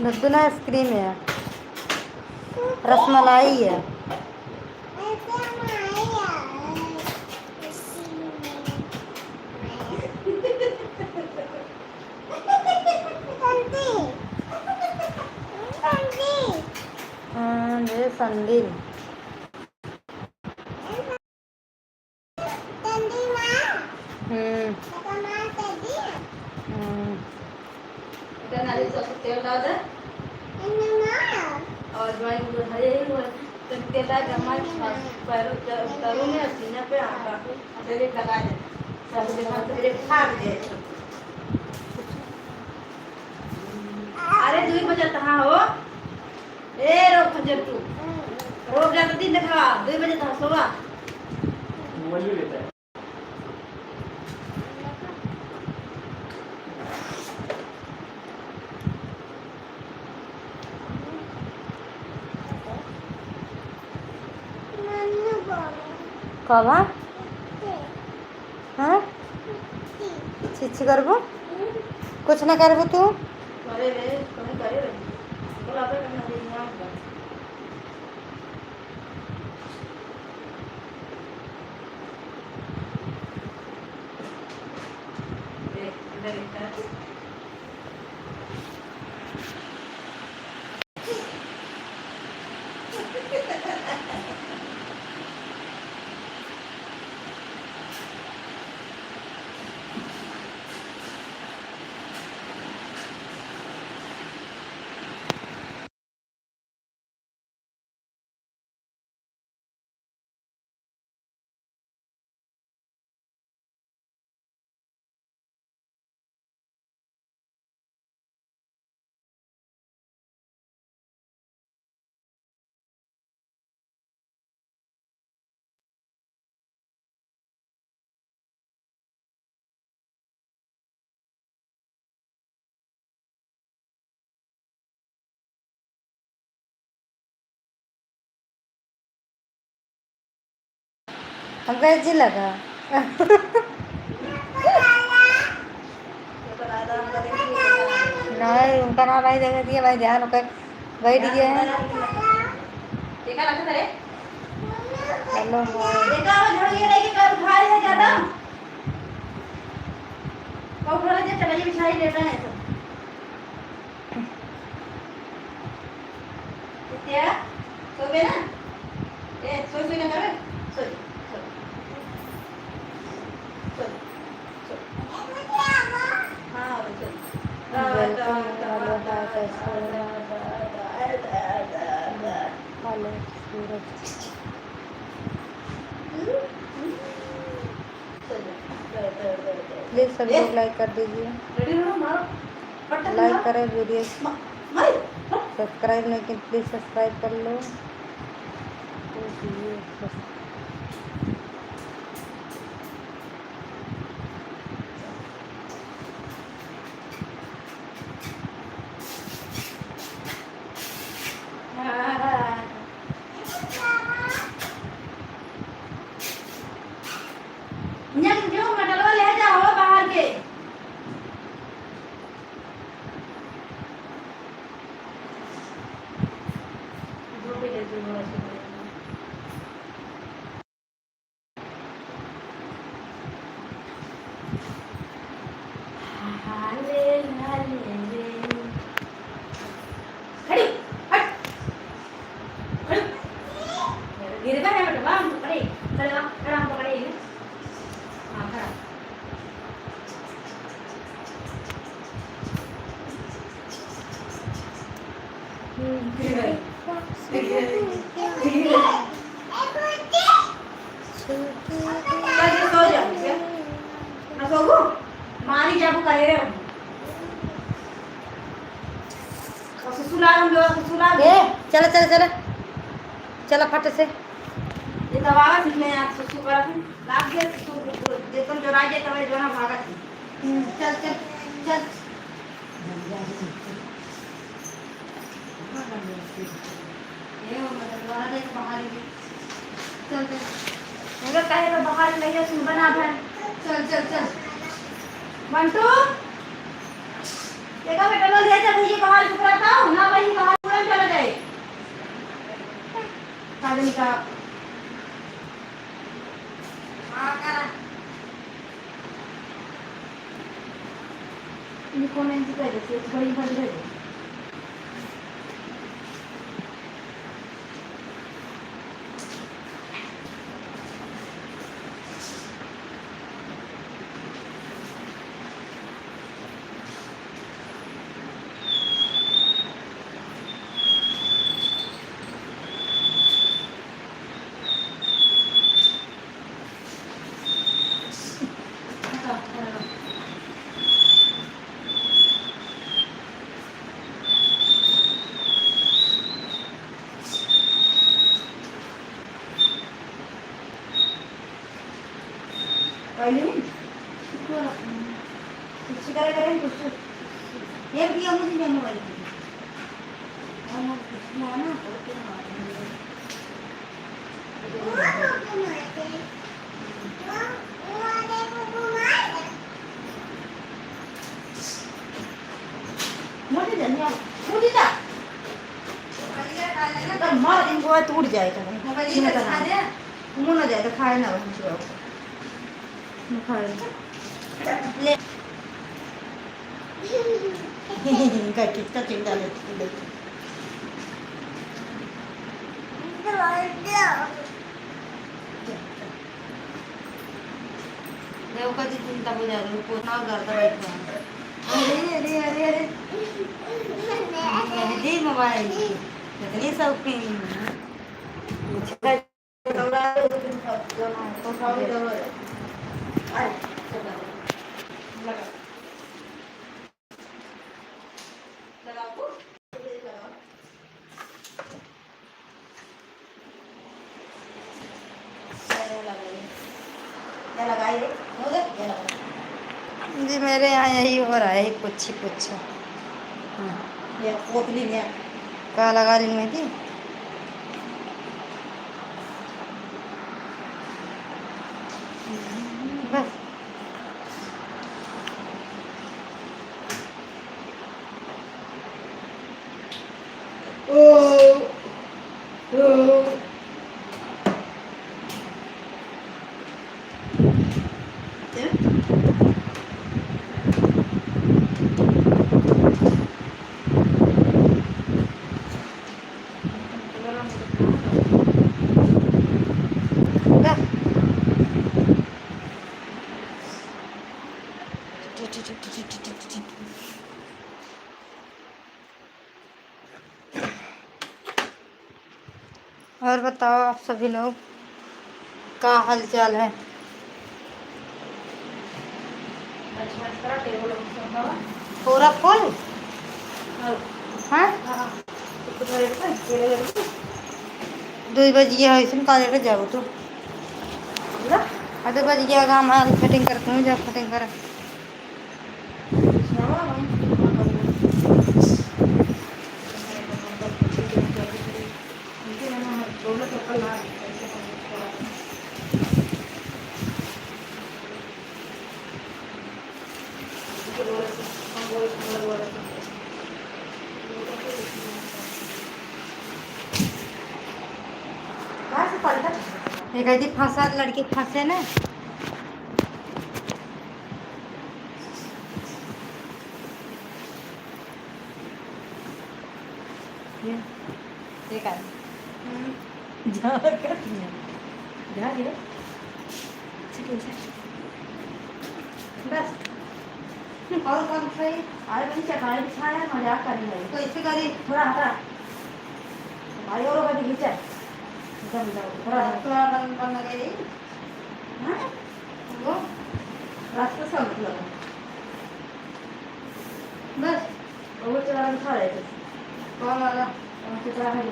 लड्डू ना आइसक्रीम है, रसमलाई है। ये संदिल। तेल डाल दे और ज्वाइन को हरे तेल डाल के हमारे पैरों पैरों में सीने पे आटा तेरे लगा दे सब देखा तेरे फाड़ दे। अरे 2 बजे कहाँ हो ए रोक खंजर तू रोक जा तो दिन देखा 2 बजे तक सोवा मोबाइल भी लेता है। कब हाँ छिछी करबो कुछ ना करबो तू करे रे कहीं करे रे बोला तो करना दे यहाँ पर देख इधर इधर वेज लगा नहीं उनका ना भाई जगह दिया भाई ध्यान होकर बैठ गया है। देखा लगा तेरे हेलो देखा वो झड़िए लेके कर उठाए है ज्यादा कब उठा ले चला ये बिछाई लेता है सब क्या सो गए ना ए सो सो क्या कर सो सो सो हाँ हेलो सूरज प्लीज़ सभी लोग लाइक कर दीजिए लाइक करें वीडियो सब्सक्राइब नहीं कि प्लीज़ सब्सक्राइब कर लो क्यों मटलवा ले जाओ बाहर के गिरता है बेटा हम पकड़े खड़ा खड़ा हम पकड़े हां खड़ा सो जा ना सोगो मारी जाबू करे रे सुसुला हम लोग सुसुला ए चलो चलो चलो चलो फट से ये दबावा सीखने आज सुसु करा थे लाग गया तो देखन जो राजे तवे जो ना भागा थी चल चल चल ये वो मतलब वाला देख बाहर चल चल मगर कहे तो बाहर ले जा सुन बना भाई चल चल चल 1 2 देखा बेटा लोग लेते भैया बाहर सुकराता हूँ ना वही बाहर तुरंत चला जाए साधन का हाँ करा ये कौन है जिसका जैसे बड़ी बड़ी है पहले नहीं कुछ करें कुछ ये भी हम मुझे नहीं मोबाइल हम कुछ ना ना करते मोटी धनिया मोटी ता तो मार इनको टूट जाएगा मोबाइल ये खा दे मुंह ना जाए तो खाए ना वही ले का कितना चिंता लेती देव कधी चिंता बुझा पूर्ण करता बैठा अरे अरे अरे अरे दे मोबाइल इतनी शौकीन जी मेरे यहाँ यही हो रहा है कुछ ही कुछ ये पोतली में कहाँ लगा ली मेहंदी बस और बताओ आप सभी लोग क्या हाल चाल है पूरा फुल हाँ 2 बज गया है इसमें कॉलेज जाओ तो 2 बज गया काम हाल फिटिंग करती हूँ जब फिटिंग कर एक ऐसी फंसा लड़की फंसे ना बस और कौन सही आए बनी चटाई बिछाया मजाक करने लगी तो इसे करी थोड़ा हटा भाई और कभी खींचा थोड़ा थोड़ा बंद लगे वो रास्ते से मतलब बस वो चला खा रहे थे कौन वाला चला है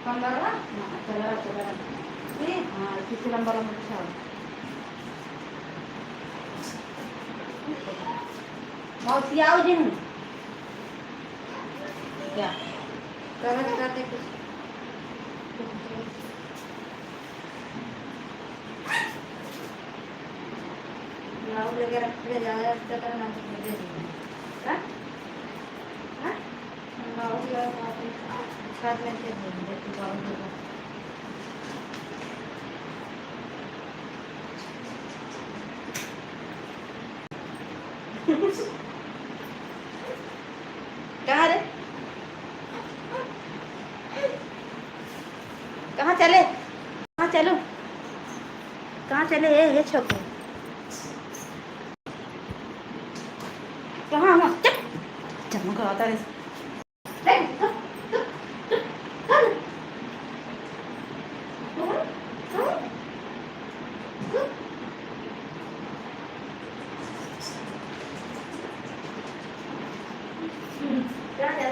कौन वाला चला चला हाँ किसी नंबर में अच्छा मौसी आओ जी क्या करते कुछ नाव लगे रख के ज़्यादा करना छत में से देखती हूँ। कहाँ रे, कहाँ चले, कहाँ चलो, कहाँ चले ये छोकरे, कहाँ हम चमक आता है। कहाँ जा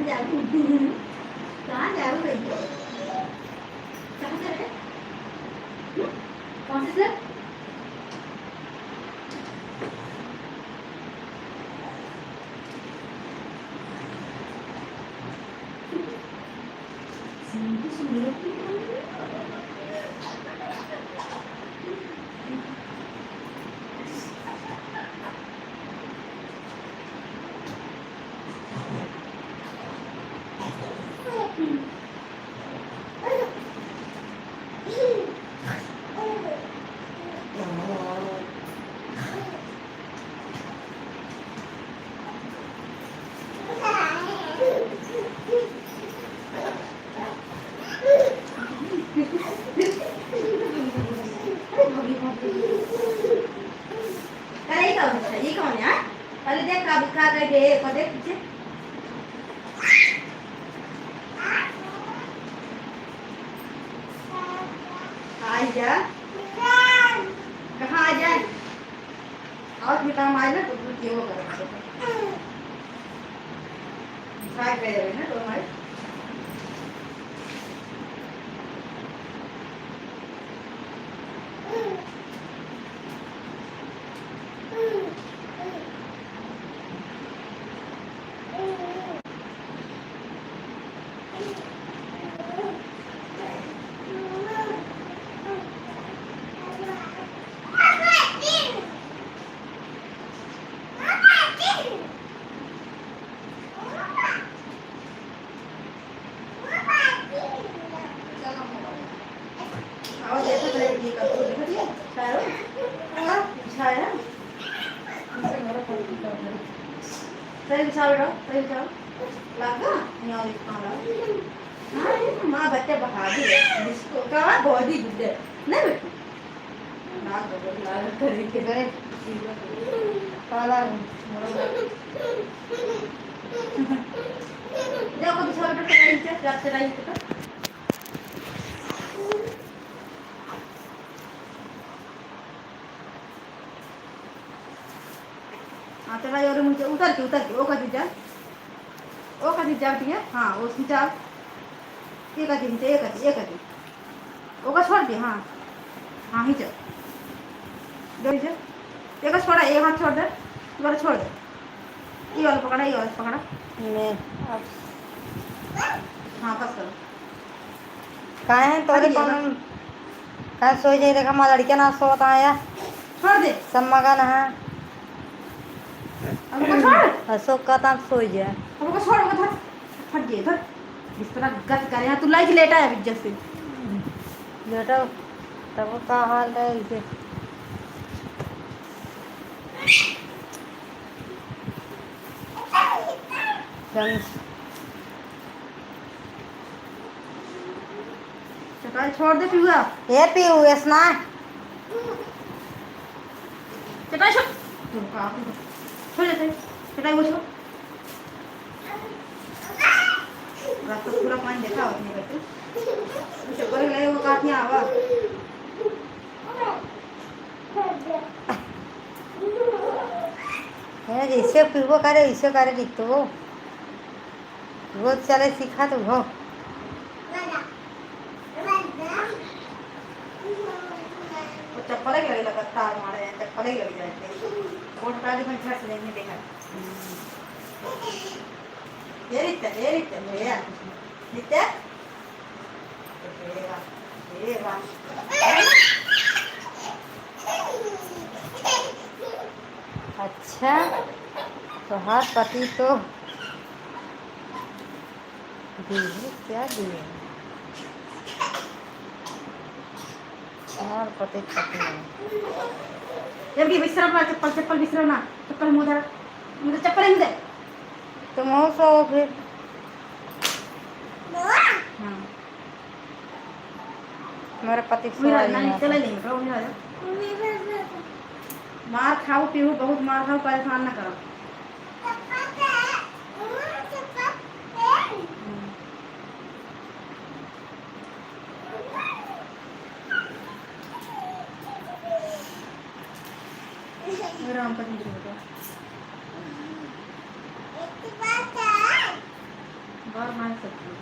रहे हो, कहाँ जा रहे, कौन से ये कौन है? पहले देख कहा गए को देख पीछे। जा कहाँ आ जाए और भी काम आए ना तो ये वो करेंगे ना तो हमारे सही बिछाओ बेटा, सही बिछाओ लगा यहाँ माँ बच्चे बहा दी जिसको कहा बॉडी गुड्डे नहीं बेटा नाक बदल लाल तरीके से काला देखो बिछाओ बेटा नीचे रात से नहीं बेटा चला और मुझे उतर के ओ का जा ठीक है। हाँ वो जा एक ओ का छोड़ दे। हाँ हाँ ही चल दो एक छोड़ा एक हाथ छोड़ दे दोबारा छोड़ दे ये वाला पकड़ा मैं हाँ बस करो कहाँ है तोरे कौन कहाँ सो जाए देखा माँ लड़कियाँ ना सोता है या छोड़ दे सब मगन है छोड़ अशोक का ताम सो जाए हमको छोड़ वो फट गए इधर इस तरह गत करे यहाँ तू लाइक लेटा है इज्जत से बेटा तब का हाल है इसे चटाई छोड़ दे पीऊआ ये पीऊ ऐसा चटाई छोड़ छोड़ देते चटाई वो छोड़ रात को पूरा पानी देखा अपने करते चक्कर लगे वो काटने आवा है इसे पीवो करे इसे करे दिखतो वो चले सीखा तो हो चप्पल ही लगी लगता हमारे चप्पल ही लग जाते वोट डाली में झट लेने देखा ये रित्ते ये रित्ते अच्छा तो हाथ पति तो दी है, क्या दी है? और पति पति जब भी विश्राम ना, चप्पल चप्पल विश्राम ना, चप्पल मुझे मुझे चप्पल है मुझे। तुम हो सो फिर। हाँ मेरे पति मेरा सोया नहीं चले नहीं करो मेरा मार खाओ पीओ बहुत मार खाओ परेशान ना करो। मेरा हम पति नहीं होता बार मार सकती हूँ।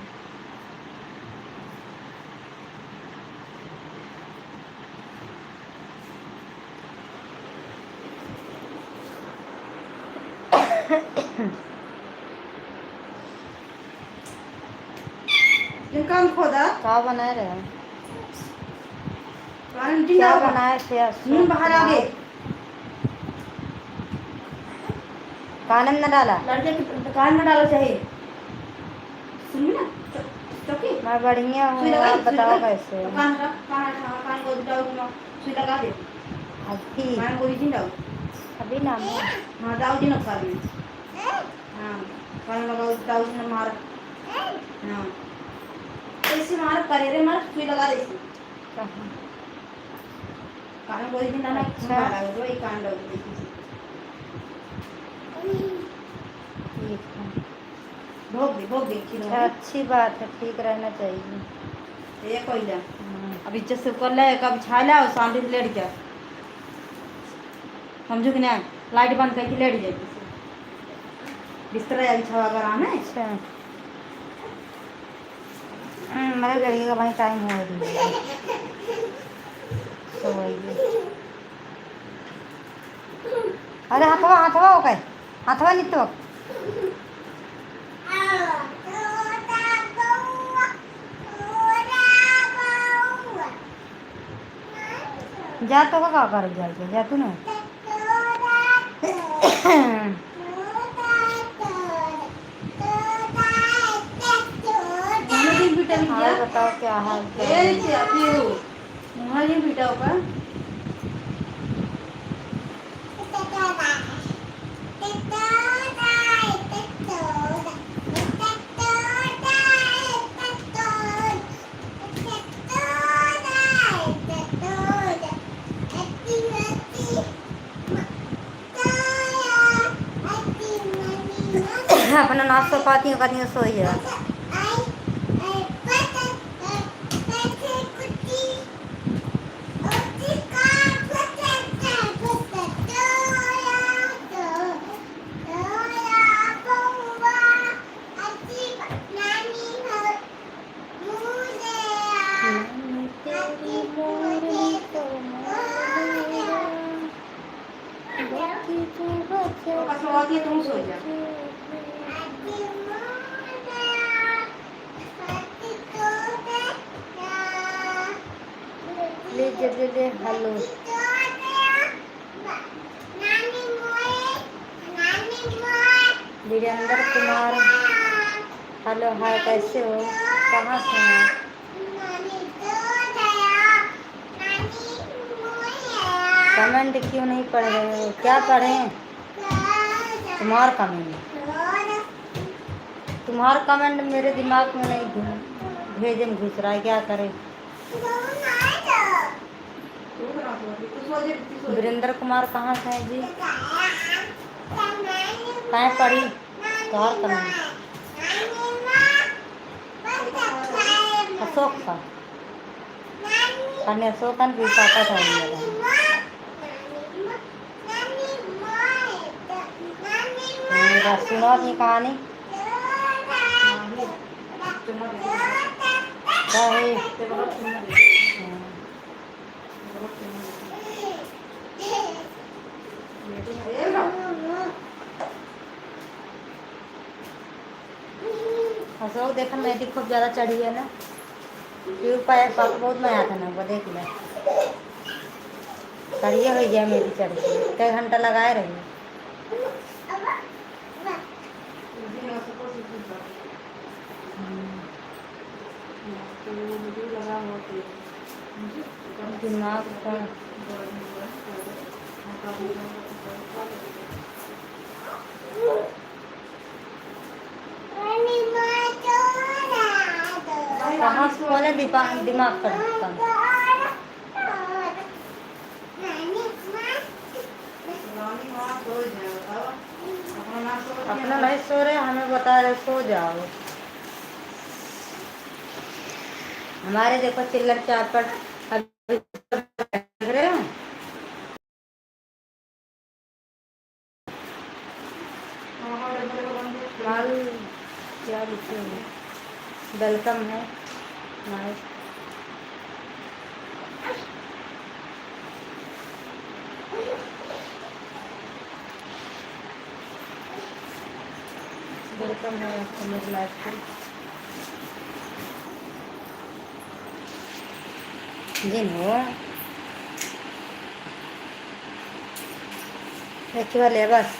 जिनका हम खोदा क्या बनाए रहे? कारण क्या बनाए थे? नून बाहर आ गए कान में न डाला। लड़के की कान में डालो चाहिए सुनिए ना चौकी मैं बढ़िया हूँ, सुई लगा आप बताओ कैसे? कान को डालो सुई लगा दे अभी कान को जी डालो अभी ना हाँ दाऊ जी ना खा रही हाँ कान लगाओ दाऊ जी ने मार हाँ ऐसे मार करे रे मार सुई लगा दे कान को जी ना अच्छा। मारा तो एक कान डाल दे ठीक है, भोग दे खिलो अच्छी बात है, ठीक रहना चाहिए। ये कोई जा अब इज्जत से कर ले कब छाला और शांति से लेट जा समझो कि नहीं लाइट बंद करके लेट जाए बिस्तर या बिछावा अगर आना है अच्छा मेरे लड़के का भाई टाइम हो रही है तो वही। अरे हाथवा हाथवा हो गए, हाथवा नहीं तो जा तो का कर जाए जा तू ना। दिन बेटा और बताओ क्या हाल ए अभी मुहाजी बेटा ऊपर अपना नाश्ता पाती हूँ सोई है। तुम सो जा दे hello Virendra Kumar, hello hi कैसे हो, कहाँ से हैं? कमेंट क्यों नहीं पढ़ रहे हो? क्या पढ़ें? तुम्हारा कमेंट मेरे दिमाग में नहीं भेजे में घुस रहा है, क्या करें? वीरेंद्र कुमार कहाँ से हैं जी? कहाँ पढ़ी तुम्हार कमेंट? अशोक का कन्या अशोक भी पापा था सुनो अपनी कहानी क्या है? अशोक देखा मेहंदी खूब ज़्यादा चढ़ी है ना, प्योर पाया पापा बहुत मजा था ना वो देख ले करिए हो गया मेरी चढ़ी कई घंटा लगाए रही। दिमाग का कहाँ से बोले दिमाग का दुकान। अपना नहीं सो रहे, हमें बता रहे सो जाओ। हमारे देखो चिल्लर चापड़ अभी देख रहे हो। माल क्या लिखे हुए, वेलकम है, नाइस। वेलकम है आपको मेरी लाइफ में। जी नो एक वाले बस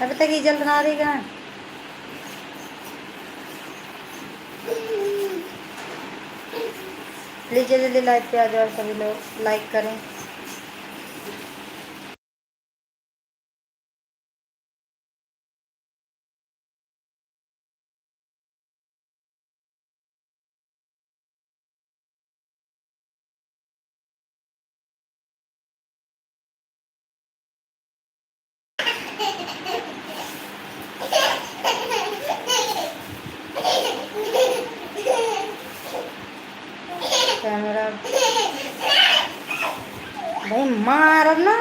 अभी तक जल्द ना रही कहाँ। प्लीज जल्दी जल्दी लाइक पे आ जाओ सभी लोग, लाइक करें। कैमरा भाई मार ना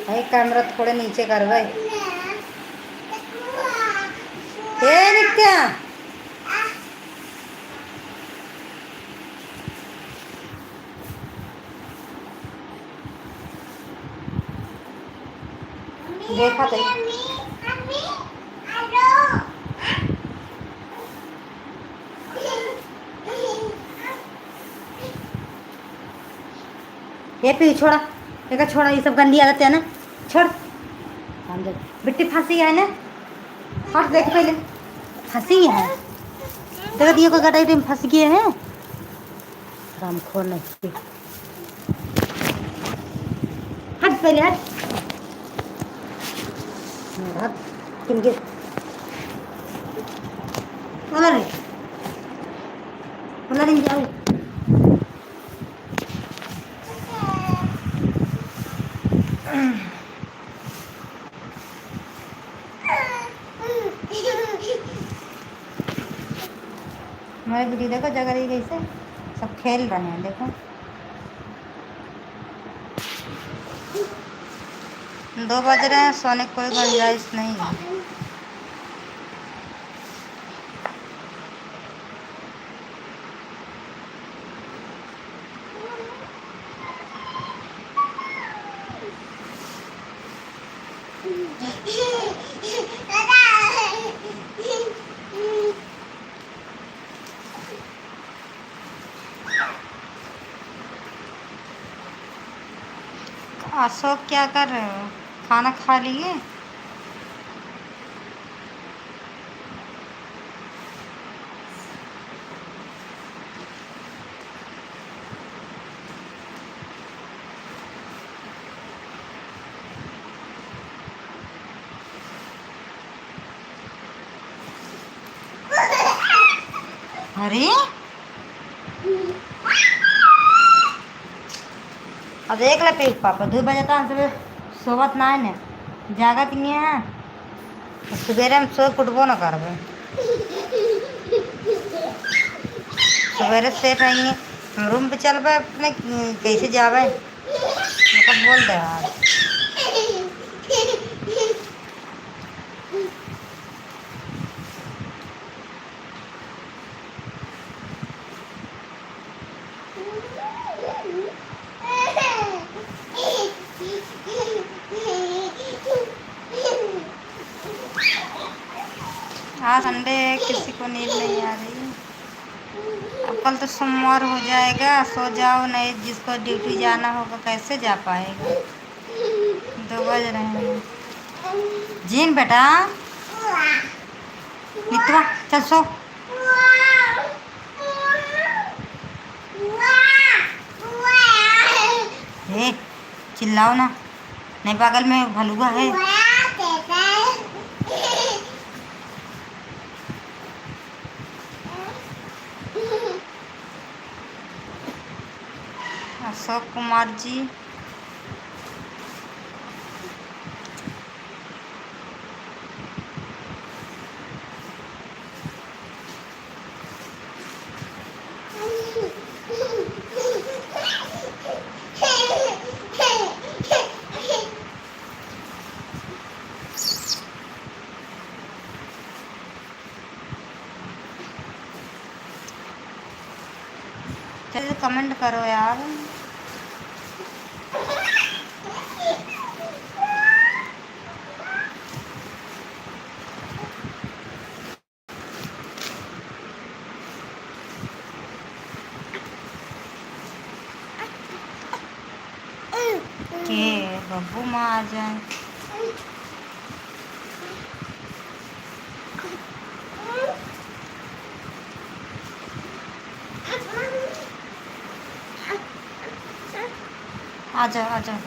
भाई, कैमरा थोड़े नीचे कर भाई। ये नित्या देखा तो ये पी छोड़ा, देखा छोड़ा, ये सब गंदी आदत है ना, छोड़। बिट्टी फंसी है ना, हट देख पहले फंसी है, देखा दिए को गटाई टाइम फंस गए हैं। राम खोल नहीं, हट पहले हट, हट किनके बोला नहीं जाओ। हमारे गुड़ी देखो जगह रही कैसे सब खेल रहे हैं, देखो 2 बज रहे हैं, सोने की कोई गुंजाइश नहीं है। अशोक क्या कर रहे हो, खाना खा लिए? अरे अब देख ले पे पापा 2 बजे तक सोवत ना है, जागत नहीं है। सवेरे हम सो कुटबो न करबे, सवेरे से रहेंगे हम रूम पे चलबे अपने, कैसे जावे मतलब बोल दे यार। आज संडे है, किसी को नींद नहीं आ रही। अब कल तो सोमवार हो जाएगा, सो जाओ, नहीं जिसको ड्यूटी जाना होगा कैसे जा पाएगा। 2 बज रहे हैं। जीन बेटा नितवा चल सो। ए चिल्लाओ ना, नहीं बगल में भलुआ है। अशोक कुमार जी चलो कमेंट करो यार। के बब्बू माँ आ जाए। आ जाओ आ जाओ।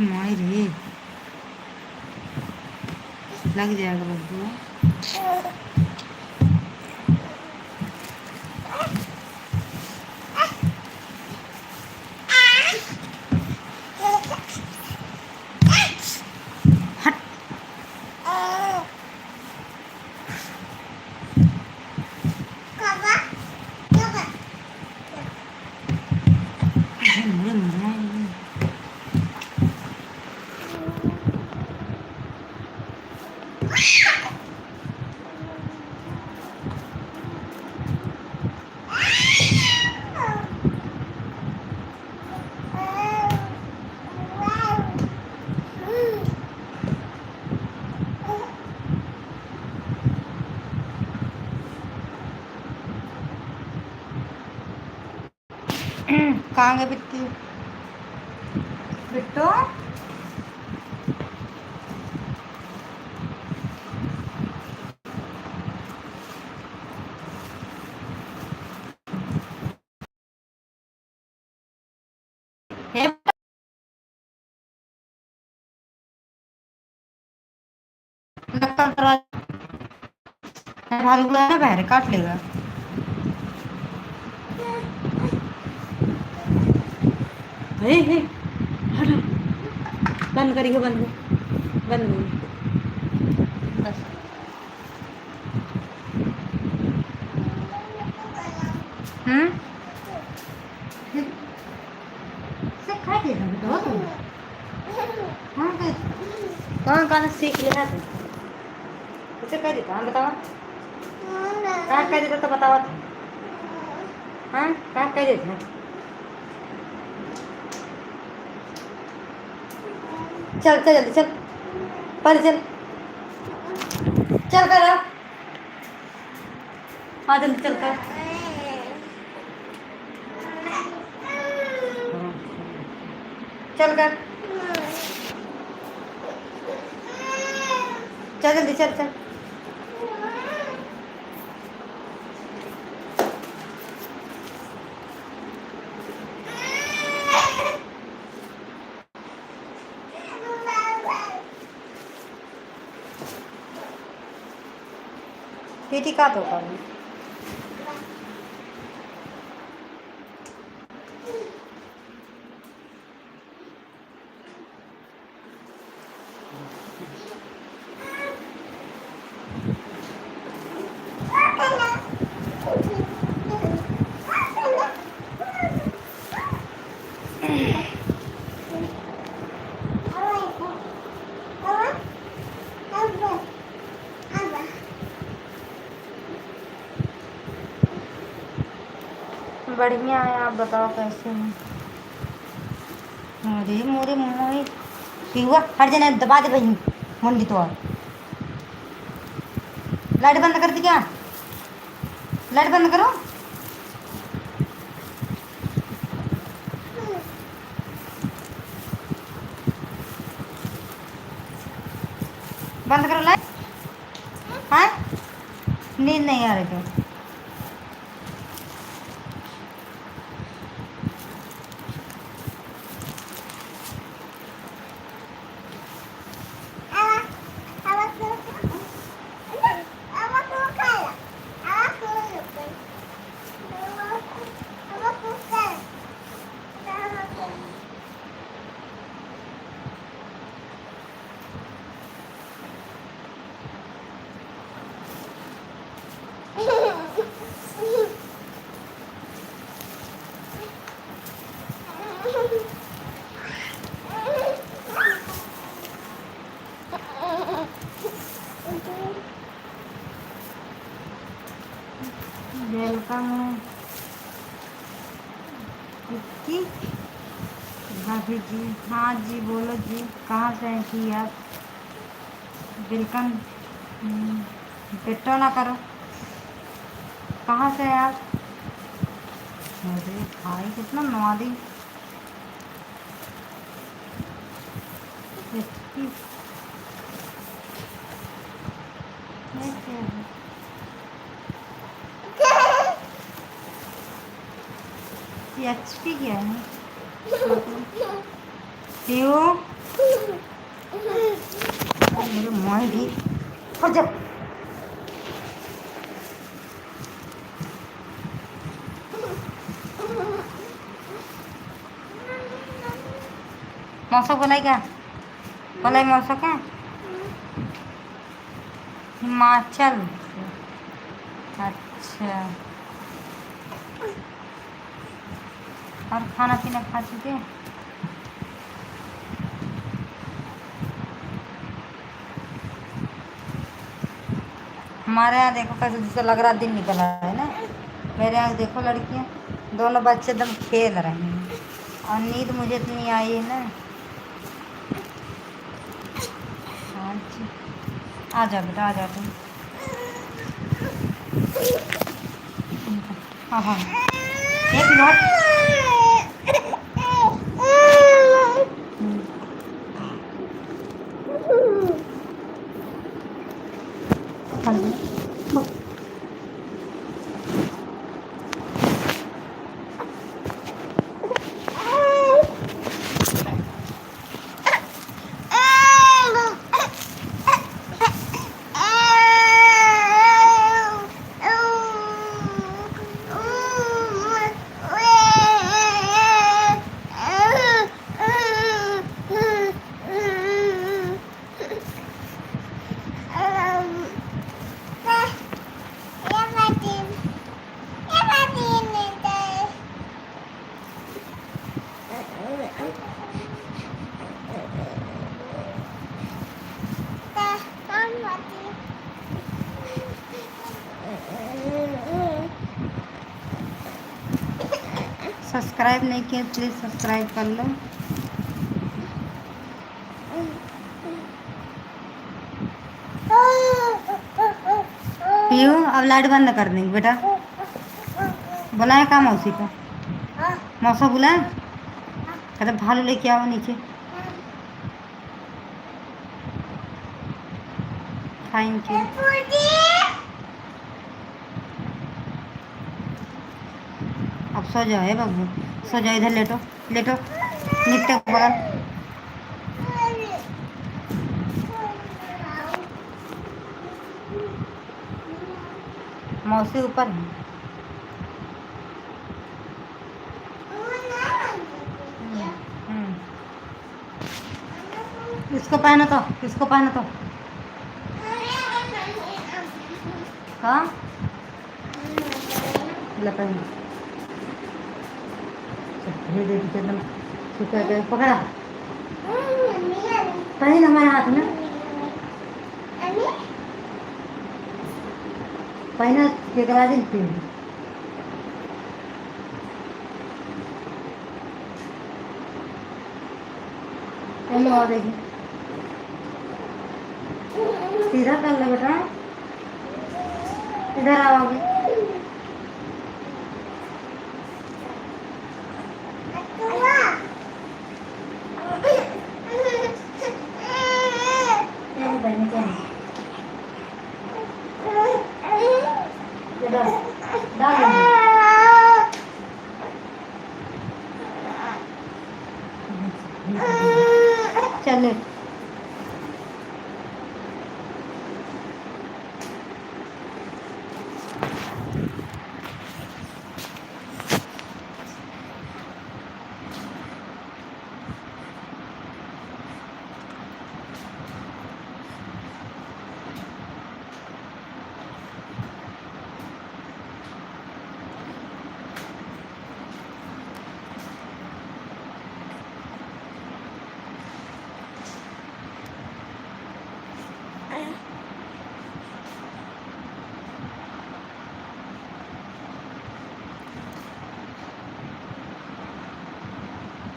माई रे लग जाएगा बब्बू। हट मुझे मरना है। कहाँ गए बिट्टू? बिट्टू हे लगता दरवाजा भालू ना बाहर काट लेगा। हे हे हटो बंद करिए बंद बंद बस। से खा के दो तुम। हाँ कौन कौन सीख लिया तुम? इसे कह देता हाँ बताओ। कहाँ कह देता तो बताओ। हाँ कहाँ कह देता? चल चल जल्दी चल पर चल चल कर हाँ जल्दी चल कर। चल कर चल जल्दी चल चल। टीटी का तो कर बढ़िया है, आप बताओ कैसे हैं? अरे मोरे मोरे हुआ हर जने दबा दे भाई मुंडी तो लाइट बंद कर दी क्या? लाइट बंद करो। बंद करो लाइट। हाँ नींद नहीं आ रही क्या? वेलकम की भाभी जी। हाँ जी बोलो जी, कहाँ से हैं कि आप? वेलकम। पेटो ना करो। कहाँ से हैं आप? अरे भाई कितना नवादी। एचपी क्या है? क्यों मेरे माई भी फट जा। मौसम बोला क्या? बोला मौसम क्या? हिमाचल। अच्छा, और खाना पीना खा चुके? हमारे यहाँ देखो कैसे जैसे लग रहा दिन निकल रहा है ना। मेरे यहाँ देखो लड़कियाँ दोनों बच्चे एकदम खेल रहे हैं और नींद मुझे इतनी आई है ना। हाँ जी, आ जाओ बेटा आ जाओ तुम। हाँ हाँ एक मिनट। हाँ जी सब्सक्राइब नहीं किया प्लीज़ सब्सक्राइब कर लो। पीयू अब लाइट बंद कर देंगे बेटा। बुलाए कहाँ मौसी को? मौसा बुलाए? कहते भालू लेके आओ नीचे। Thank you. अब सो जाओ है बाबू, सो जाओ। इधर लेटो लेटो नित्य को बगल। मौसी ऊपर है। इसको पहनो तो, इसको पहनो तो। हाँ ले पहनो। एकदम सूखा गया। पकड़ा पहन हमारे हाथ में पहना के करा दी। हेलो आ देखिए, सीधा कर ले बेटा, इधर आओगे। तेरे बहन के हैं। ये डाल, डाल दे। चल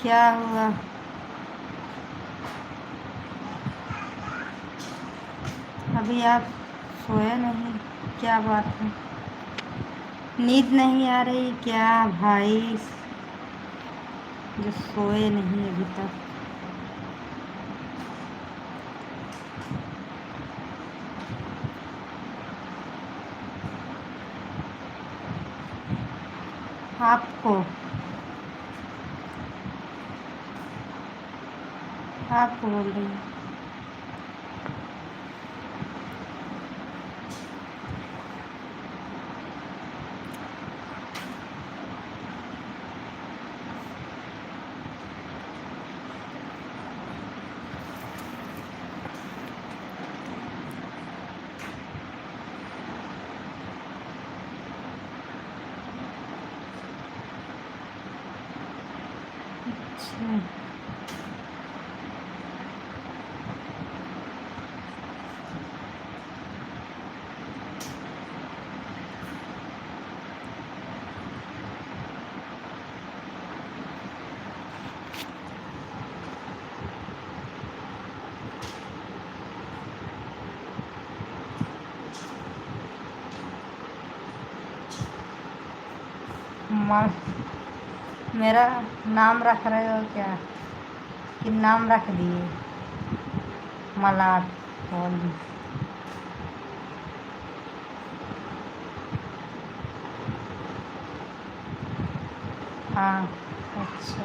क्या हुआ? अभी आप सोए नहीं? क्या बात है, नींद नहीं आ रही क्या भाई, जो सोए नहीं अभी तक? आपको आपको बोल रही हूँ। अच्छा, मेरा नाम रख रहे हो क्या, कि नाम रख दिए? मलाट बोल दी। हाँ, अच्छा।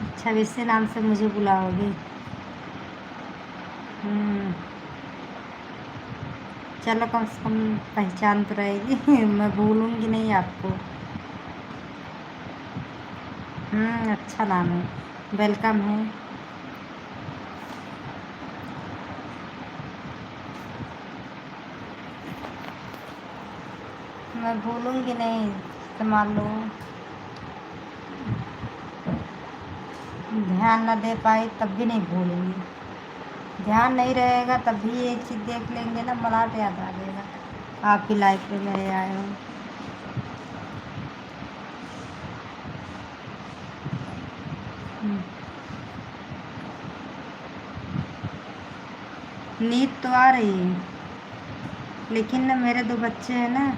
अच्छा, वैसे नाम से मुझे बुलाओगे? चलो, कम से कम पहचान तो रहेगी। मैं भूलूंगी नहीं आपको। अच्छा नाम है, वेलकम है। मैं भूलूंगी नहीं, इस्तेमाल लो। ध्यान न दे पाई तब भी नहीं भूलूंगी, ध्यान नहीं रहेगा तब भी एक चीज़ देख लेंगे ना, मलाट याद आ जाएगा। आपकी लाइफ में मेरे आए हो। नींद तो आ रही है, लेकिन ना मेरे 2 बच्चे हैं ना,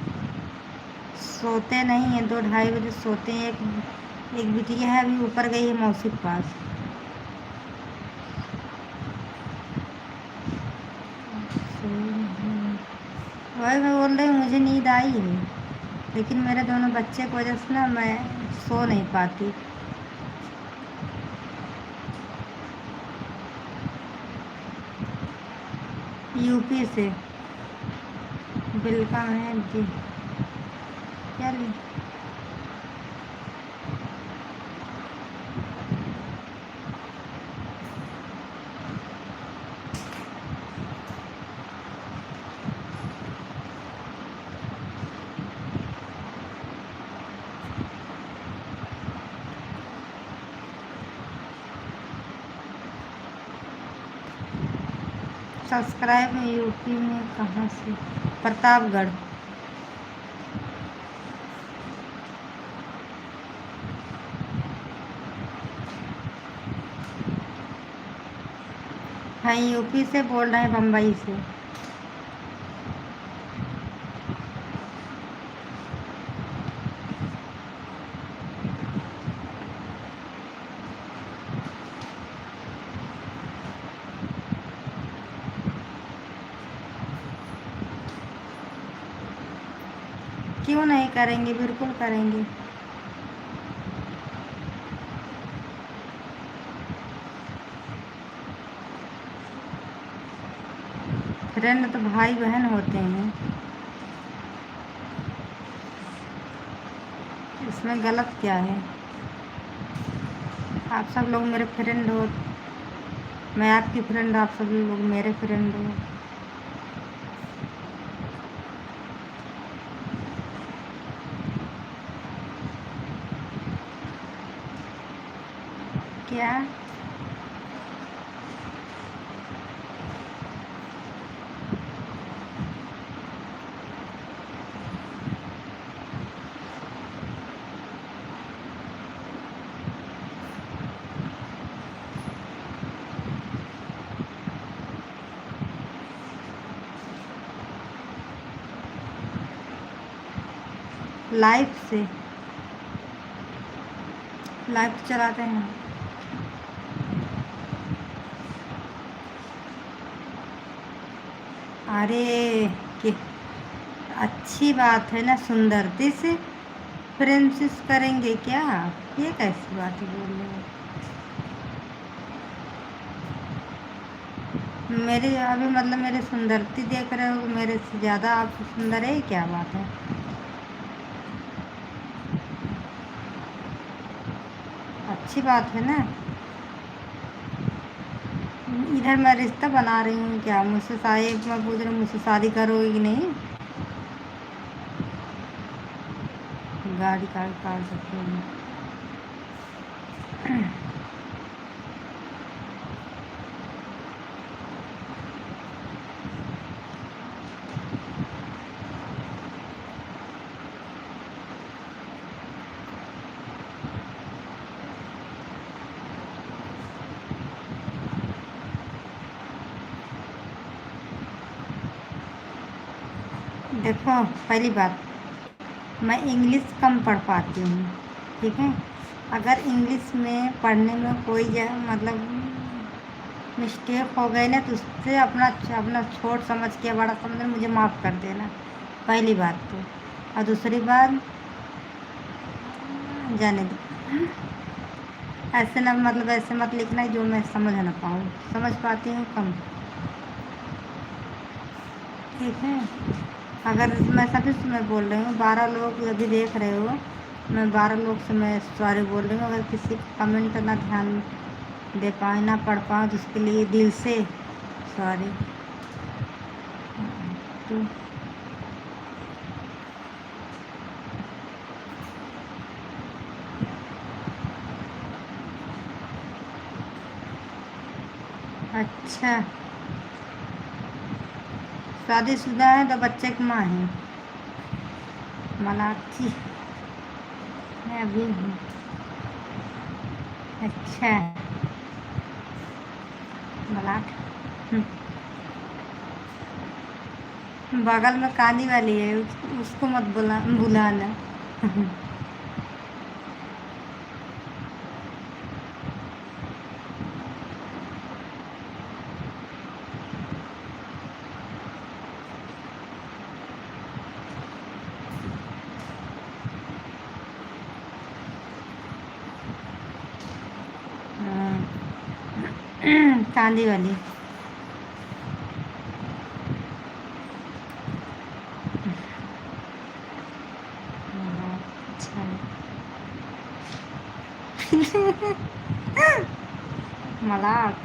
सोते नहीं हैं, 2-2:30 बजे सोते हैं। एक बिटिया है, अभी ऊपर गई है मौसी के पास। वही मैं बोल रही हूँ, मुझे नींद आई है, लेकिन मेरे दोनों बच्चे की वजह से ना मैं सो नहीं पाती। यूपी से। वेलकम है जी। क्या ली? सब्सक्राइब यूपी में कहाँ से? प्रतापगढ़। कहीं यूपी से बोल रहे हैं, बम्बई से। क्यों नहीं करेंगे, बिल्कुल करेंगे। फ्रेंड तो भाई बहन होते हैं, इसमें गलत क्या है? आप सब लोग मेरे फ्रेंड हो, मैं आपकी फ्रेंड, आप सब लोग मेरे फ्रेंड हो। क्या? लाइव से, लाइव चलाते हैं। अरे कि अच्छी बात है ना, सुंदरती से फ्रेंडशिप करेंगे क्या? ये कैसी बात बोल रहे हो? मेरे अभी मतलब मेरे सुंदरती देख रहे हो, मेरे से ज़्यादा आप सुंदर है, क्या बात है? अच्छी बात है ना। इधर मैं रिश्ता बना रही हूँ, क्या मुझसे शादी, मैं पूछ रही हूँ मुझसे शादी करोगी कि नहीं? गाड़ी काट सकते हैं। देखो, पहली बात, मैं इंग्लिश कम पढ़ पाती हूँ, ठीक है? अगर इंग्लिश में पढ़ने में कोई मतलब मिस्टेक हो गई ना, तो उससे अपना अपना छोट समझ के, बड़ा समझ, मुझे माफ़ कर देना, पहली बात तो। और दूसरी बात, जाने दो, ऐसे ना, मतलब ऐसे मत लिखना जो मैं समझ ना पाऊँ, समझ पाती हूँ कम, ठीक है? अगर मैं सभी से मैं बोल रही हूँ, 12 लोग अभी देख रहे हो, मैं 12 लोग से मैं सॉरी बोल रही हूँ। अगर किसी कमेंट ना ध्यान दे पाए, ना पढ़ पाऊँ, तो उसके लिए दिल से सॉरी। तो अच्छा, शादीशुदा है तो बच्चे की माँ है, मलाठी, मैं अभी हूँ। अच्छा, मलाठ, बगल में काली वाली है, उसको मत बुलाना। कांदी वाली। अच्छा, मलाट,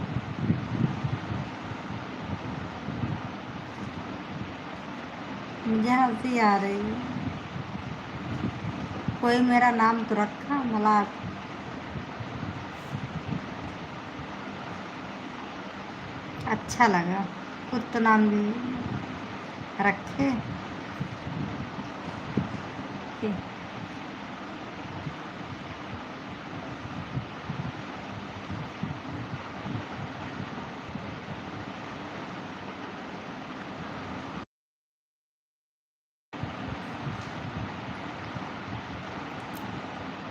मुझे हंसी आ रही है। कोई मेरा नाम तो रखा मलाट, अच्छा लगा, खुद तो नाम भी रखे।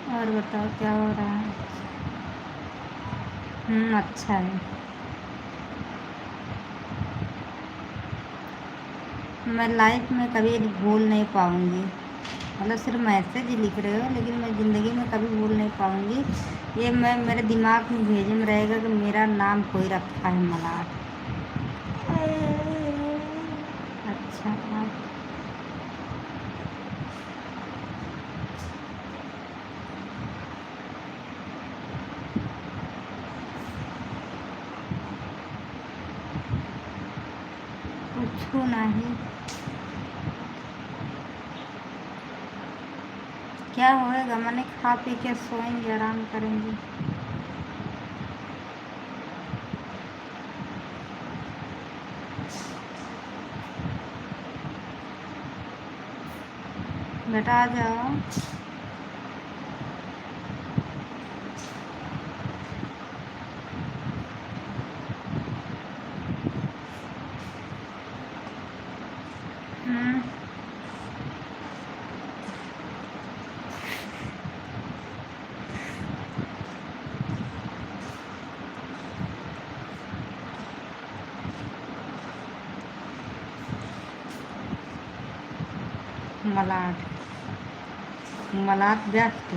और बताओ क्या हो रहा है? अच्छा है। मैं लाइफ में कभी भूल नहीं पाऊँगी, मतलब सिर्फ मैसेज ही लिख रहे हो, लेकिन मैं ज़िंदगी में कभी भूल नहीं पाऊँगी। ये मैं मेरे दिमाग में भेजे में रहेगा कि मेरा नाम कोई रखा है मलार। अच्छा आप पूछो नहीं। क्या होएगा, मैंने खा पी के सोएंगे, आराम करेंगे। बेटा आ जाओ। हम्म, मलाट, मलाट व्यस्त,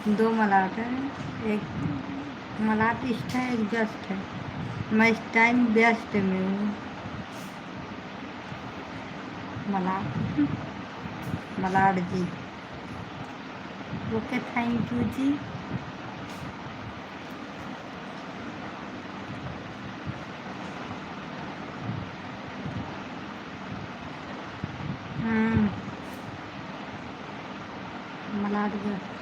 दो मलाट है। एक मलाट इष्ट है, एक व्यस्त है। मैं इस टाइम व्यस्त में हूँ। मलाट, मलाट जी। ओके, थैंक यू जी। हम्म, मलाट व्यस्त।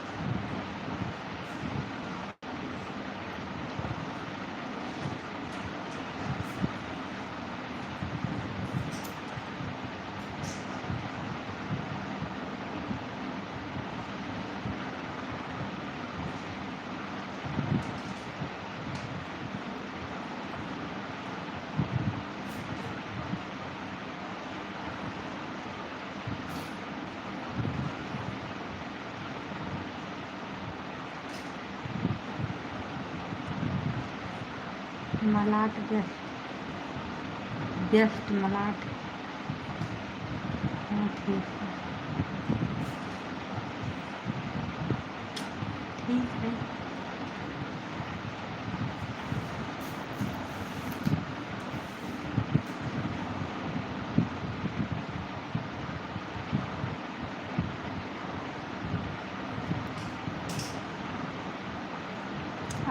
मलाट व्यस्त, व्यस्त मलाट। हाँ ठीक है, ठीक है।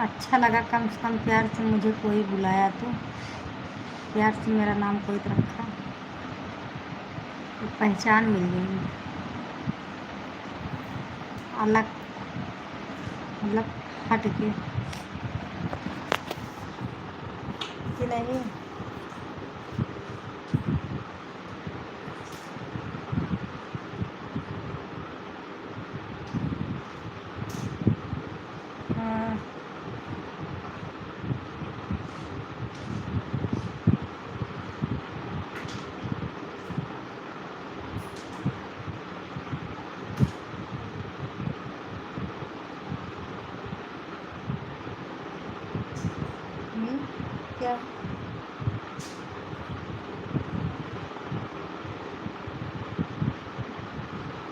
अच्छा लगा, कम से कम प्यार से मुझे कोई बुलाया तो, प्यार से मेरा नाम कोई तो रखा, एक पहचान मिल गई अलग, मतलब हट के कि नहीं। हाँ, क्या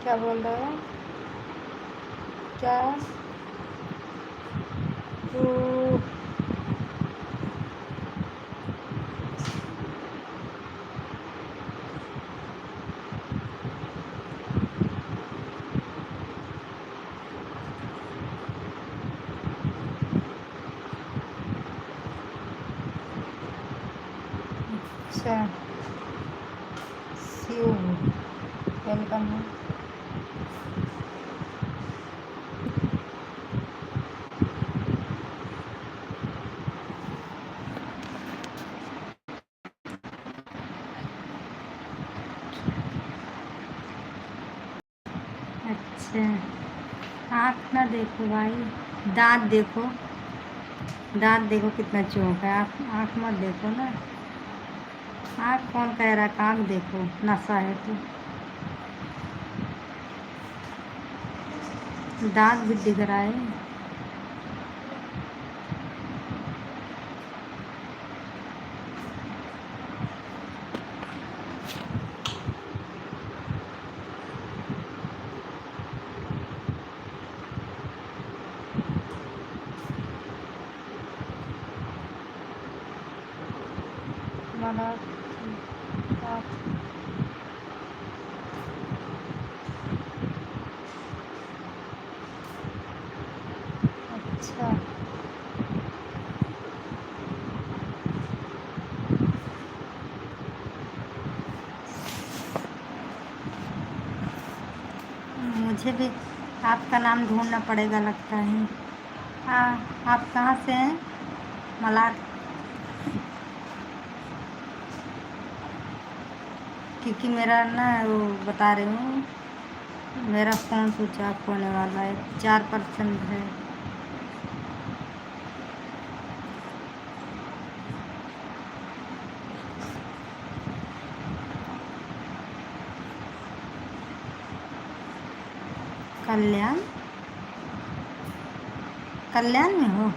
क्या बोल रहे हो? क्या तो अच्छा, सी यू, वेलकम है। अच्छा, आँख ना देखो भाई, दांत देखो, दांत देखो कितना चौक है। आँख, आँख मत देखो ना। आँख कौन कह रहा है, आँख देखो, नशा है तो। दाग भी दिख रहा है। बड़ा अच्छा। मुझे भी आपका नाम ढूंढना पड़ेगा लगता है। हाँ, आप कहाँ से हैं? मलाड। क्योंकि मेरा ना वो बता रही हूँ, मेरा फ़ोन स्विच ऑफ होने वाला है, 4% है। कल्याण, कल्याण में हो?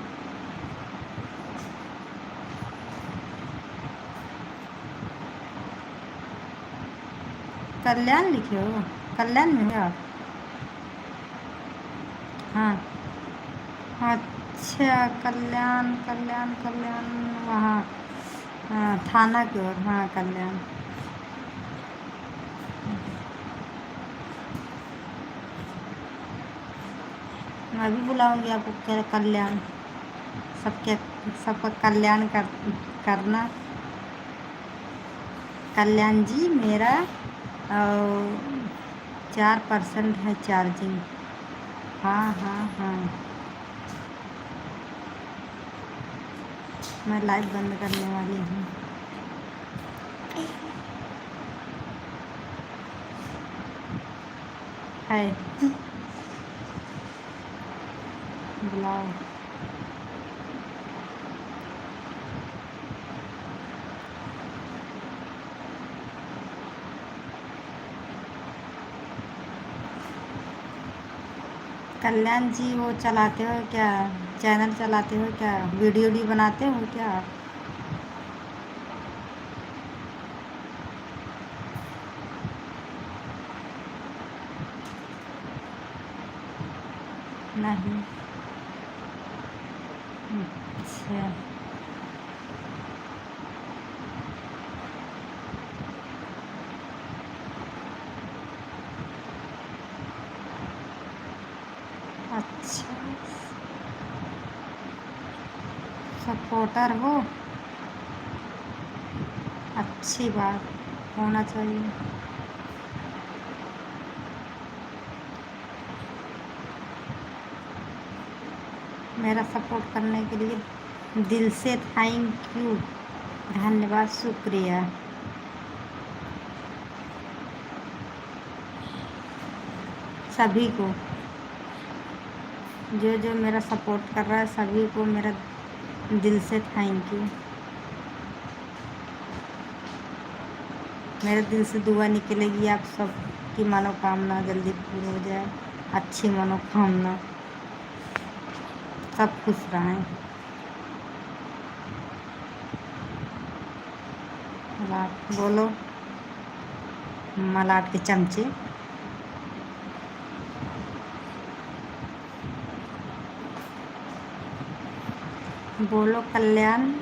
कल्याण लिखे हो? कल्याण में हो आप? हाँ। अच्छा, कल्याण कल्याण कल्याण वहाँ, हाँ, थाना की ओर। हाँ, कल्याण। मैं भी बुलाऊंगी आपको, क्या कल्याण, सबके सबका कल्याण करना। कल्याण जी, मेरा 4% है चार्जिंग। हाँ हाँ हाँ, मैं लाइट बंद करने वाली हूँ। है, बुलाओ। कल्याण जी, वो चलाते हो क्या, चैनल चलाते हो क्या, वीडियो बनाते हो क्या आप? नहीं। अच्छा। अच्छा, सपोर्टर हो, अच्छी बात, होना चाहिए। मेरा सपोर्ट करने के लिए दिल से थैंक यू, धन्यवाद, शुक्रिया। सभी को, जो जो मेरा सपोर्ट कर रहा है, सभी को मेरा दिल से थैंक यू। मेरे दिल से दुआ निकलेगी आप सब की मनोकामना जल्दी पूरी हो जाए, अच्छी मनोकामना, सब खुश रहें। मलाट बोलो, मलाट के चमचे। बोलो कल्याण।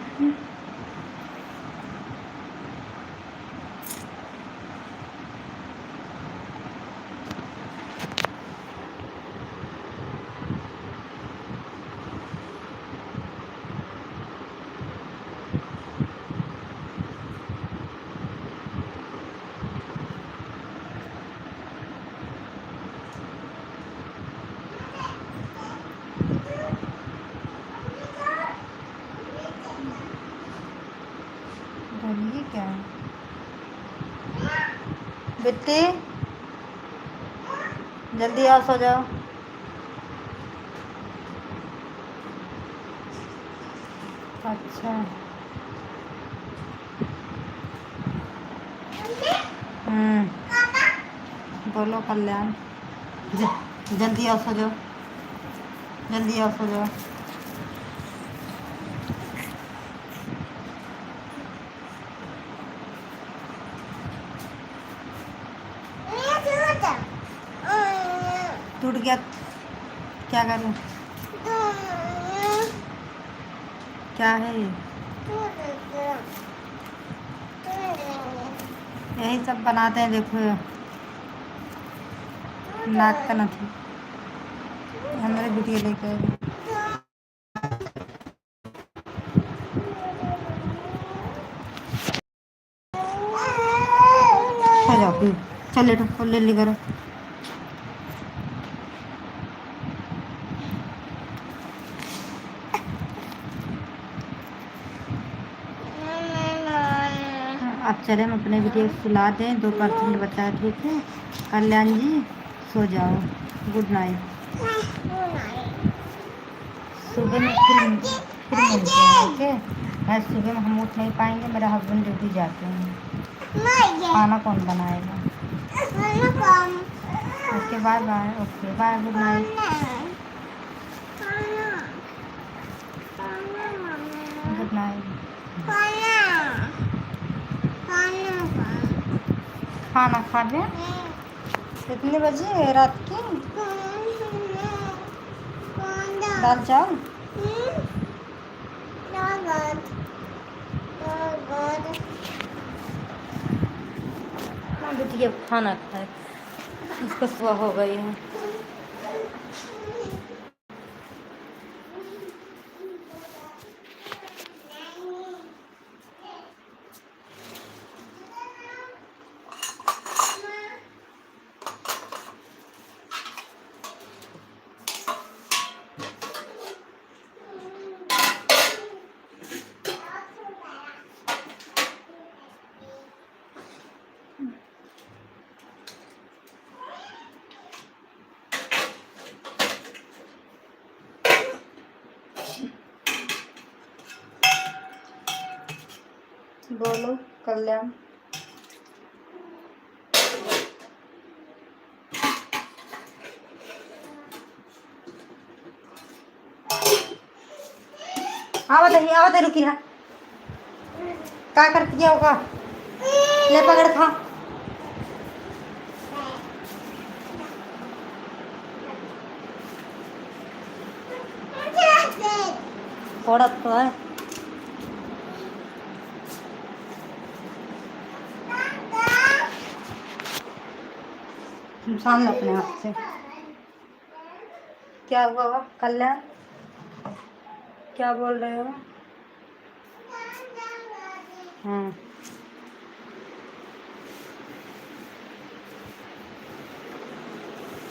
बोलिए क्या बेटे, जल्दी आओ, सो जाओ। अच्छा। बोलो कल्याण, जल्दी आओ, सो जाओ। जल्दी आओ, सो जाओ। टूट गया, क्या करूं? क्या है ये? यही सब बनाते हैं, देखो ये नाक का नथी हमारे बिटिया लेके आएगी। सो जाओ फिर, चल लेटो, ले ली करो। अब चले हम अपने बेटे को सुला दें, 2% बचा है, ठीक है? कल्याण जी सो जाओ, गुड नाइट। सुबह में फिर मिलते हैं, ओके? मैं सुबह में हम उठ नहीं पाएंगे, मेरा हस्बैंड ड्यूटी जाते हैं। खाना कौन बनाएगा? Okay, bye bye. Okay bye, good night. Good night. खाना खा लें। कितने बजे रात की? दाल चावल। बेटी अब खाना खाए, उसका सुबह हो गई है। बोलो कल्याण। आवत रुकी ना, क्या करती क्या होगा? ले पकड़ खा। थोड़ा तो है, सामने अपने हाथ से। क्या हुआ कल्याण? क्या बोल रहे हो? हाँ,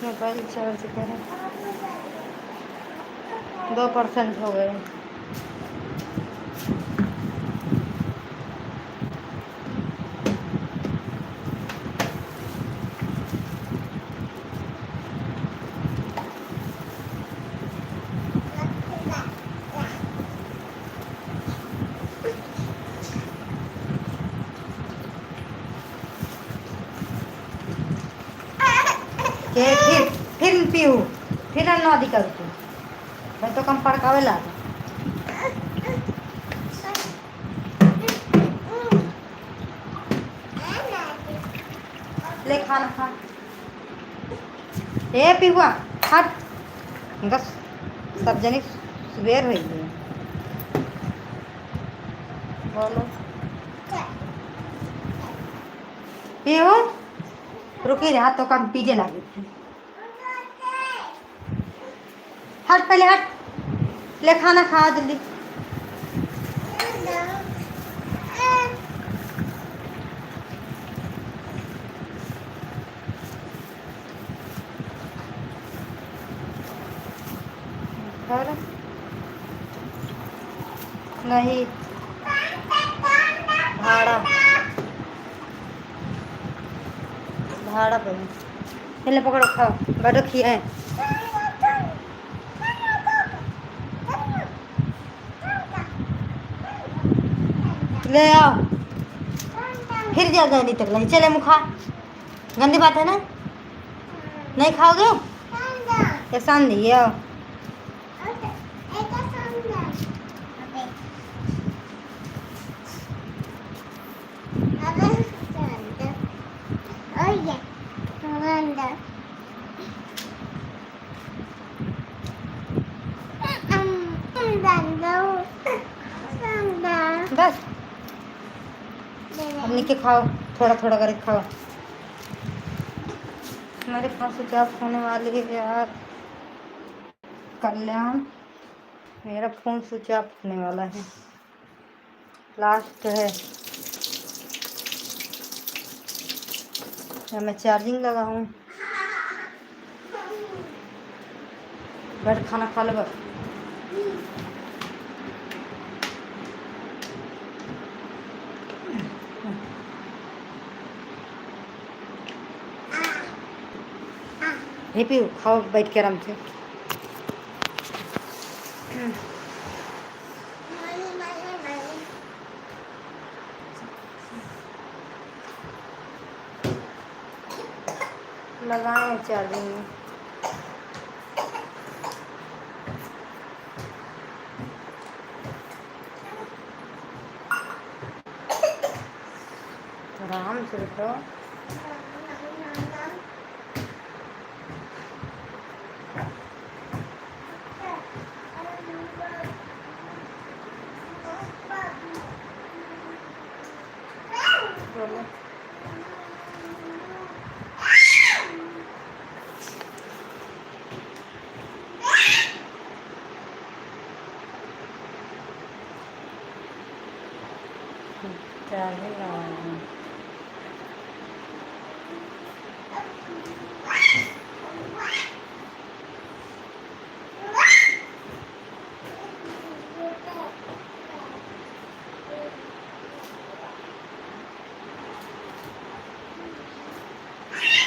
मोबाइल चार्ज करें, 2% हो गए। के फिर पीऊ, फिर नदी कर तू, मैं तो कम पड़कावे ला। ले खाना खा। ए पीहुआ हट, बस सब जनी सुबेर हुई है। बोलो पीहू, रुकी रहा तो कम पीजे लगी थी। हट पहले हट, ले खाना खा जल्दी। और नहीं भाड़ा भाड़ा पहले पकड़ो, खाओ, बड़ो खी है। ले आओ, फिर जा गए नहीं तक नहीं चले मुखा, गंदी बात है ना। नहीं खाओगे? ये शान नहीं आओ, बस अब नीचे खाओ, थोड़ा थोड़ा करके खाओ। मेरे पास स्विच ऑफ होने वाली है यार कल्याण, मेरा फ़ोन स्विच ऑफ होने वाला है, लास्ट है। या मैं चार्जिंग लगाऊं? बैठ खाना खा ले बस। हे पी खाओ बैठ के आराम से। लगाए चार्जिंग में। आराम से रखो। बोलो चार्जिंग लगाऊं।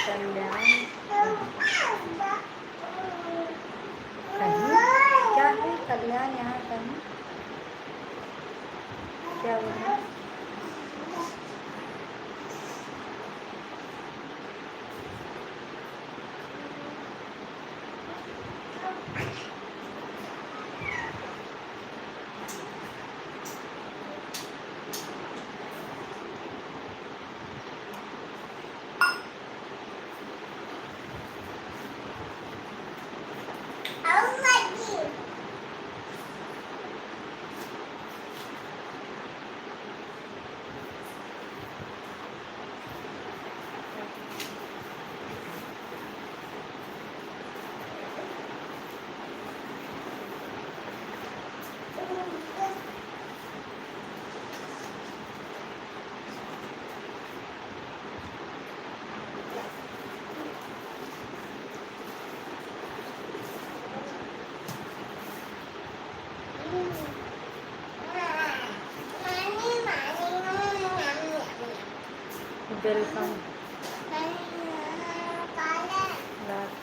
कल्याण कहीं क्या है? कल्याण यहाँ कहीं क्या बोला? वेलकम।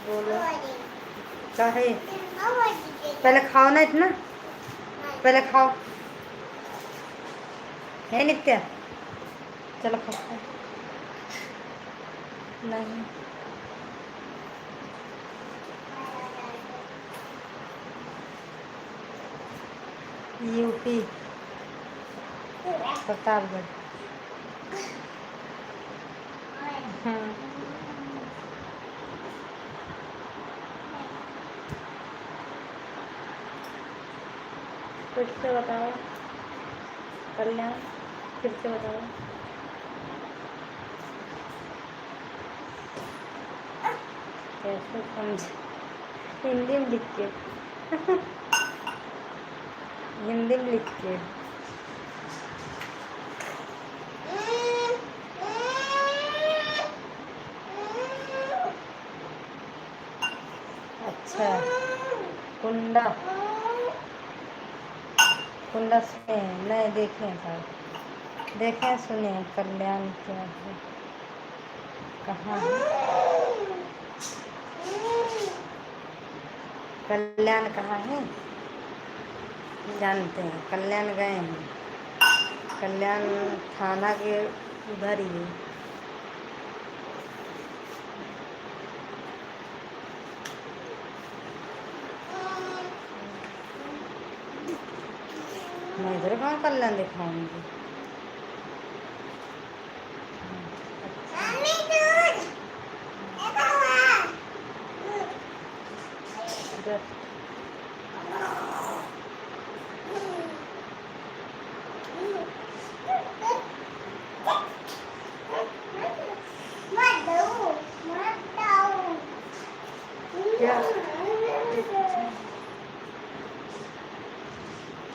बोलो क्या है? पहले खाओ ना इतना, पहले खाओ। है नित्या? चलो खाओ। नहीं यूपी प्रतापगढ़। हाँ फिर से बताओ कल्याण, फिर से बताओ। कैसे समझ? हिंदी में लिख के हिंदी में लिख के। अच्छा कुंडा, कुंडा सुने नहीं देखे सर, देखे सुने कल्याण क्या है, कहाँ है कल्याण, कहाँ है जानते हैं? कल्याण गए हैं, कल्याण थाना के उधर ही है। मैं इधर कहाँ कल्याण दिखाऊंगी?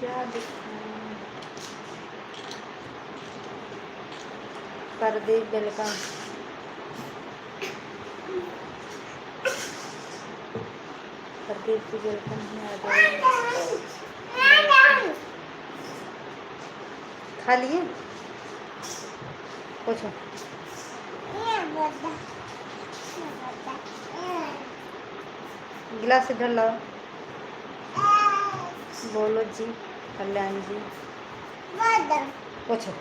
क्या दिखाऊं? प्रदीप वेलकम। प्रदीप की वेलकम है, आ जाइए। खा लिए? पूछो। गिलास इधर लाओ। बोलो जी। कल्याण जी। पूछो।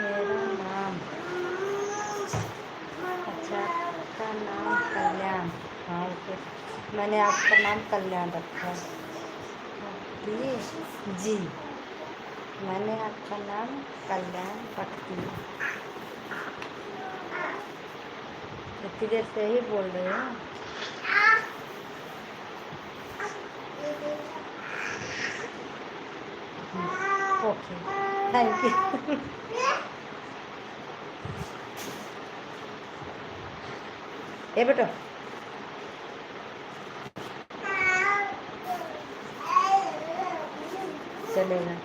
मेरा नाम, अच्छा आपका नाम कल्याण। हाँ ओके, मैंने आपका नाम कल्याण रखा है। दिए जी, मैंने आपका नाम कल्याण रख दिया। इतनी देर से ही बोल रहे हो। Okay, thank you. ए बेटा, चलेगा।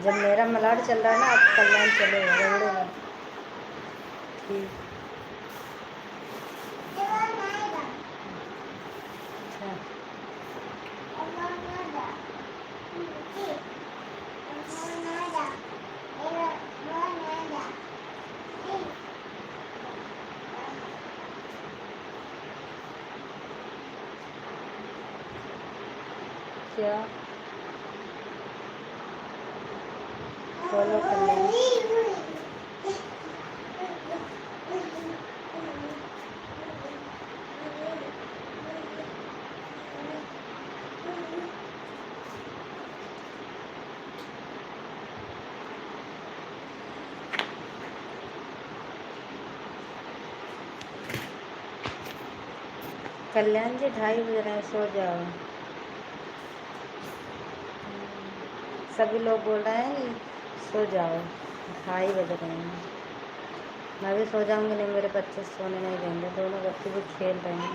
जब मेरा मलाड चल रहा है ना, आप कल्याण चलेगा, रगड़ेगा। ठीक। अच्छा, क्या बोलो कल्याण? कल्याण जी 2:30 बज रहे हैं, सो जाओ। सभी लोग बोल रहे हैं कि सो जाओ, 2:30 बज रहे हैं। मैं भी सो जाऊंगी, नहीं मेरे बच्चे सोने नहीं देंगे। दोनों बच्चे भी खेल रहे हैं।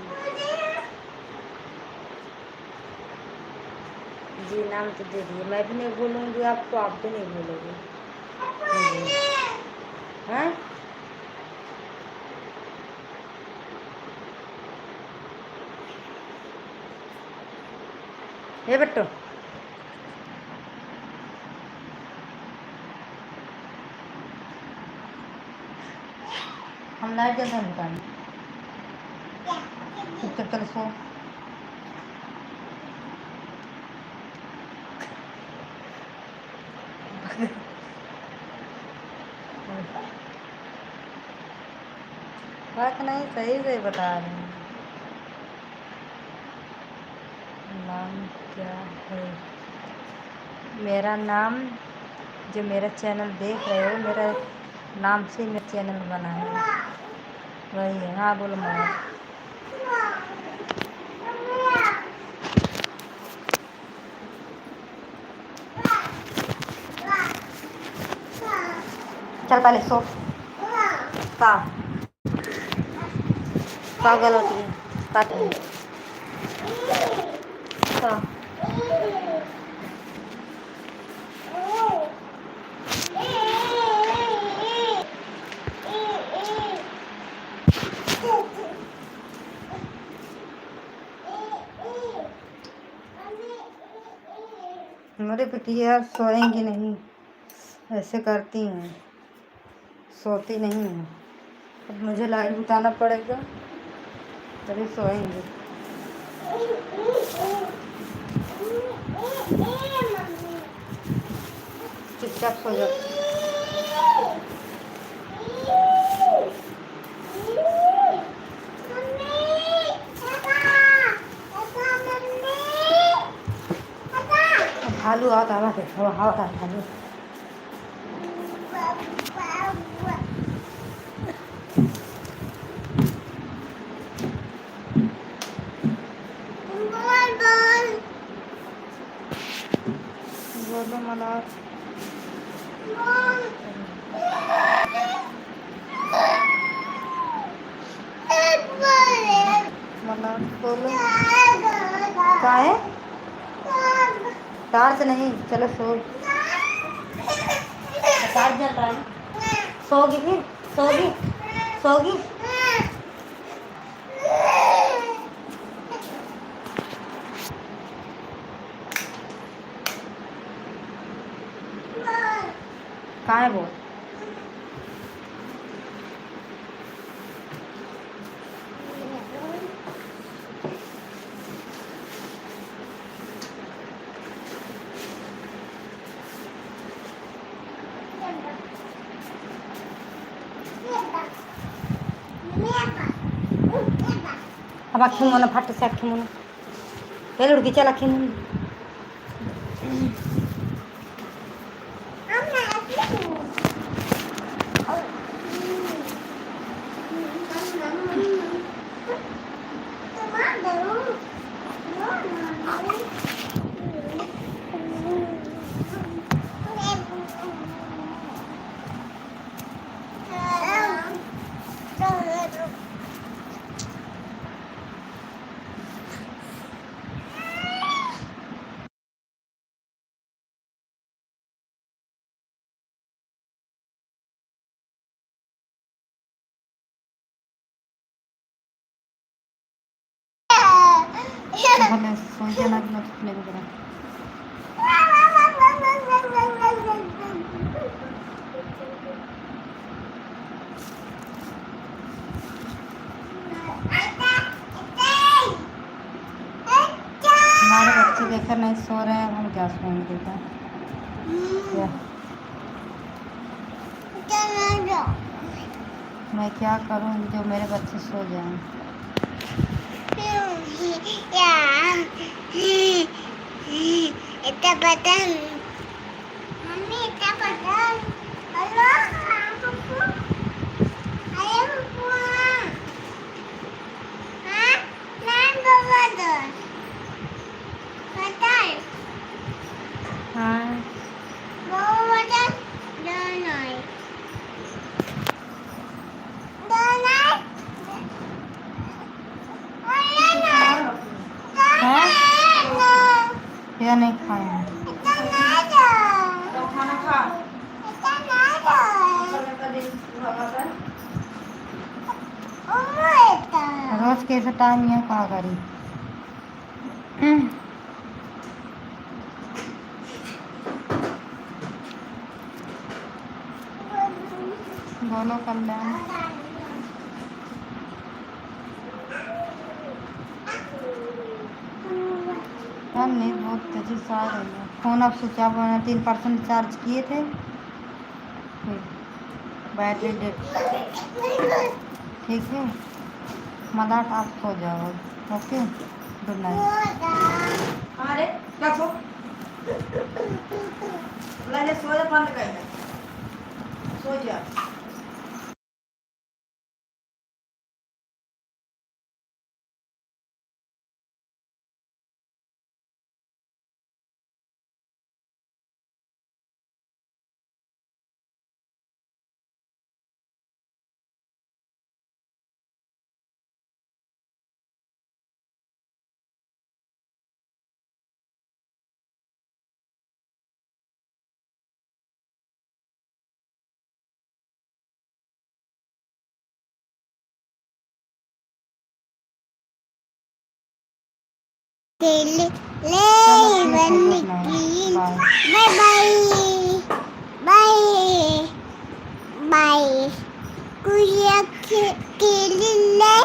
जी नाम तो दे दिए, मैं भी नहीं भूलूंगी आपको, आप भी नहीं भूलोगे। हाँ, ये बट्टो, हम लाइट जैसा दुकान चुप चल सो। बात नहीं, सही से बता रहे हैं। नाम क्या है? मेरा नाम, जो मेरा चैनल देख रहे हो, मेरा नाम से मेरा चैनल बना है, वही है। हाँ बोलो माँ। चल पहले सो। का पागल होती है, काट का। मेरे बिटिया सोएंगी नहीं, ऐसे करती हैं, सोती नहीं हैं। अब मुझे लाइट बुताना पड़ेगा तभी सोएंगी। चुपचाप सो जाओ। आलू आओ तो हवा दे हवा हवा का आलू बोलो मला मला बोलो काय है टार्च नहीं चलो सो टार्च जल रहा है सोगी फिर सोगी सोगी कहाँ है वो अब आखी मुना फट से आखी मुना पहले उड़ के चल आखी मुना भले सो जाना कि मत ले जरा हमारे बच्चे देखकर नहीं सो रहे हैं हम क्या सोएंगे बेटा मैं क्या करूं जो मेरे बच्चे सो जाएं इतना बटन मम्मी इतना बटन हेलो पप्पू अरे पप्पू हाँ नाम बाबा दो बटन हाँ बाबा बटन दोनों या नहीं खाए खाना खा रोज कैसे टाइम है कहा करी बोलो कल्याण यार नींद बहुत तेजी से आ रही है फ़ोन अब स्विच ऑफ होना 3% चार्ज किए थे बैटरी डेड ठीक है मलाट आप सो जाओ ओके गुड नाइट अरे क्या सो ले सो जा बंद कर सो जा चलो ठीक है good night bye bye bye bye कोई अकेली ले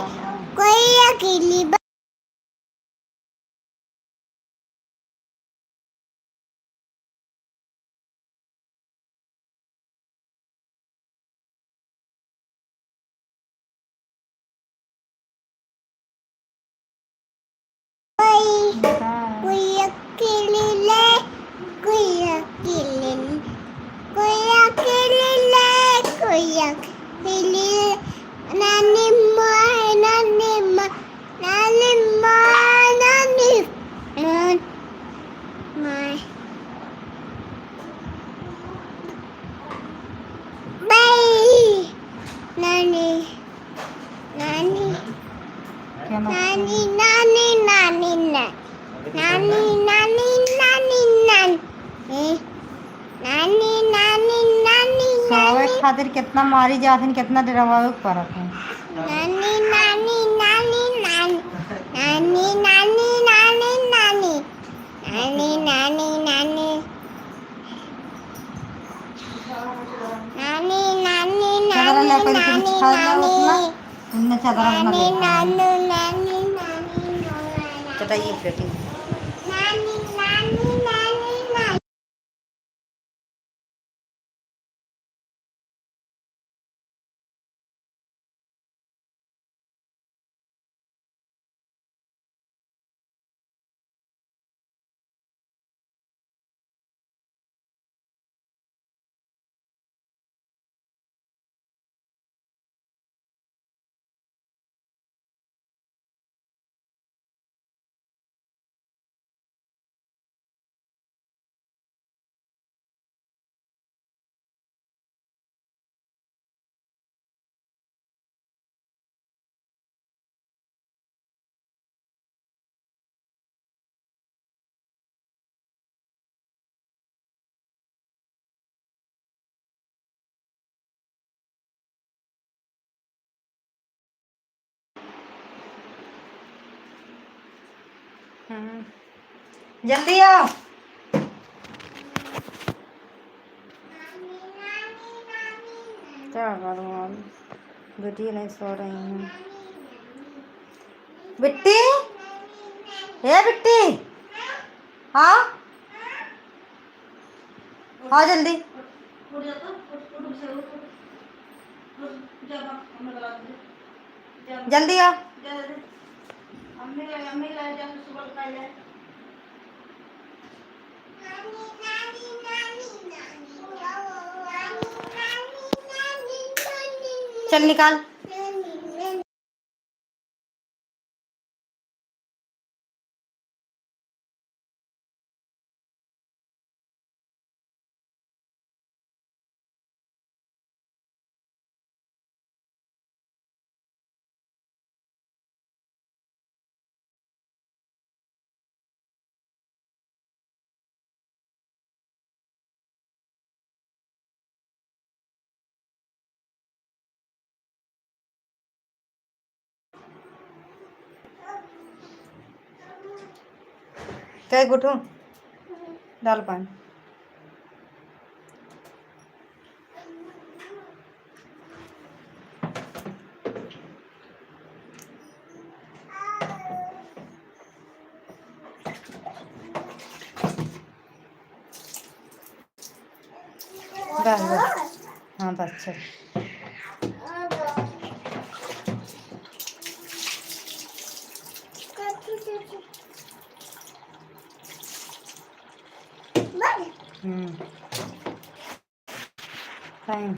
कोई अकेली बाय बाय कोई अकेली ले खातिर कितना मारी जाथिन, कितना डरवावे के पड़त है। नानी नानी नानी नानी नानी नानी नानी नानी नानी नानी नानी नानी नानी चादर ले पहले नानी कुछ खा लिया उतना, नानी इनने चादर अपना नानी ले नानी नानी नानी चटाइए प्लेटी। नानी नानी नानी नानी जल्दी आओ। क्या करूँ अब, बेटी नहीं सो रही हैं। बिट्टी, हे बिट्टी, हाँ हाँ जल्दी। जल्दी आ। चल निकाल। क्या गुठू डाल पानी। बस बस, हाँ बस चल। फाइन।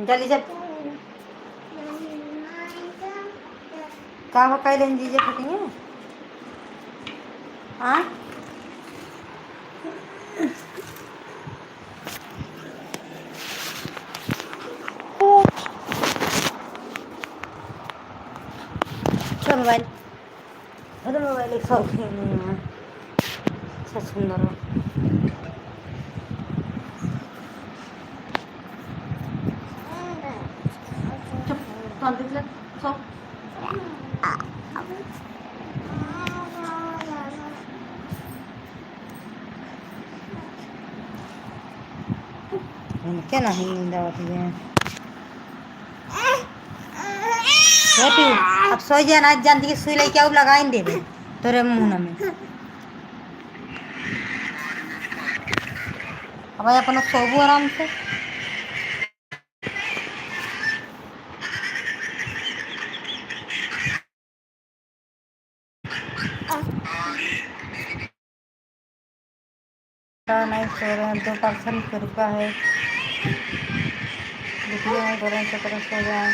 जल्दी चल। कहाँ कह लें जीजे फटेंगे। हाँ चल मोबाइल, अरे मोबाइल एक शौक नहीं है। अच्छा सुंदर हो। चल दिखले सब। क्या ना नींद आती है। बेटी अब सो जा ना, जानती कि सुई लेके अब लगाई देवे तोरे मुंह में। अब अपन सोबू आराम से। नहीं सो रहे हैं, 2% कृपा है। बिटिया है, 12 सो जाए।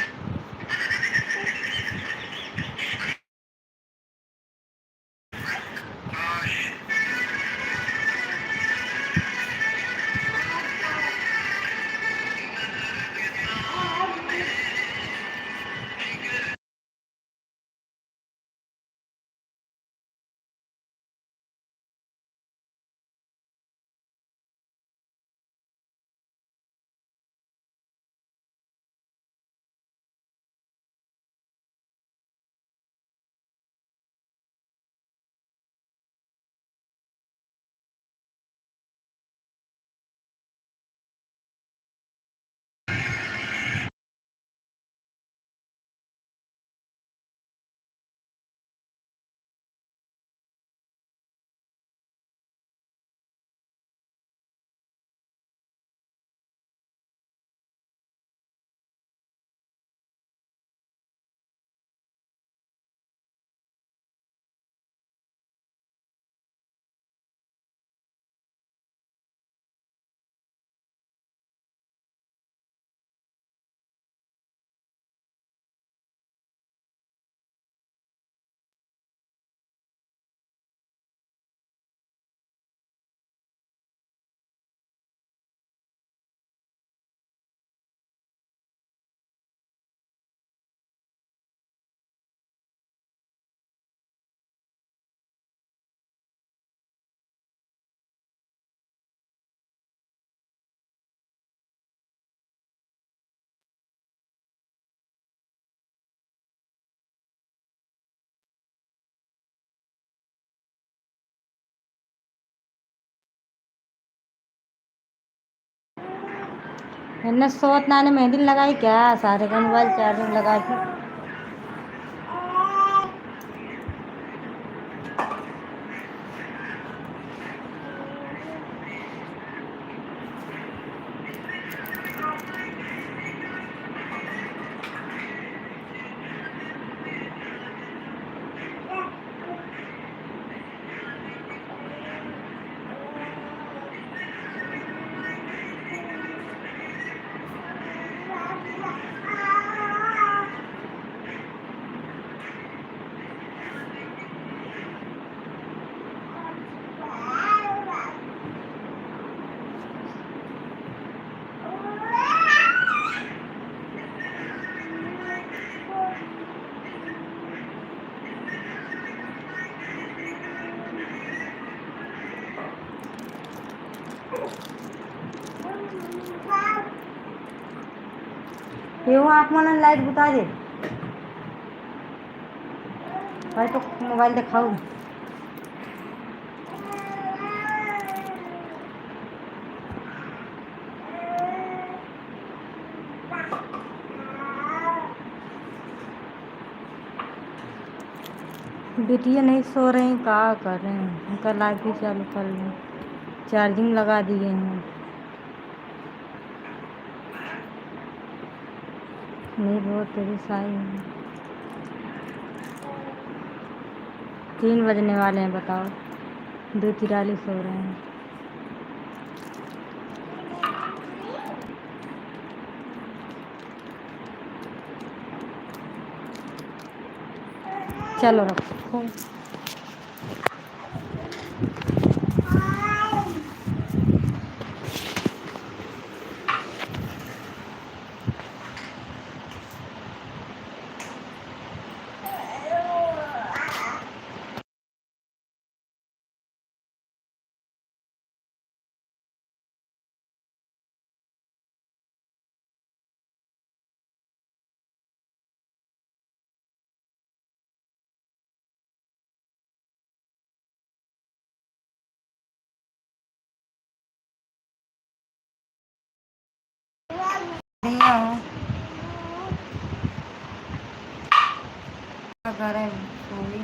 इन्हें सोत ना ने मेहंदी लगाई क्या? सारे का मोबाइल चार्जिंग लगा के। क्यों आँख में लाइट बुता दे भाई, तो मोबाइल दिखाऊँ। बिटिया नहीं सो रही, क्या कर रहे हैं? उनका लाइट भी चालू कर लें, चार्जिंग लगा दिए हैं। नहीं बहुत तेरी साई है। 3 बजने वाले हैं, बताओ। 2:43 सो रहे हैं। चलो रखो। क्या करें, सोई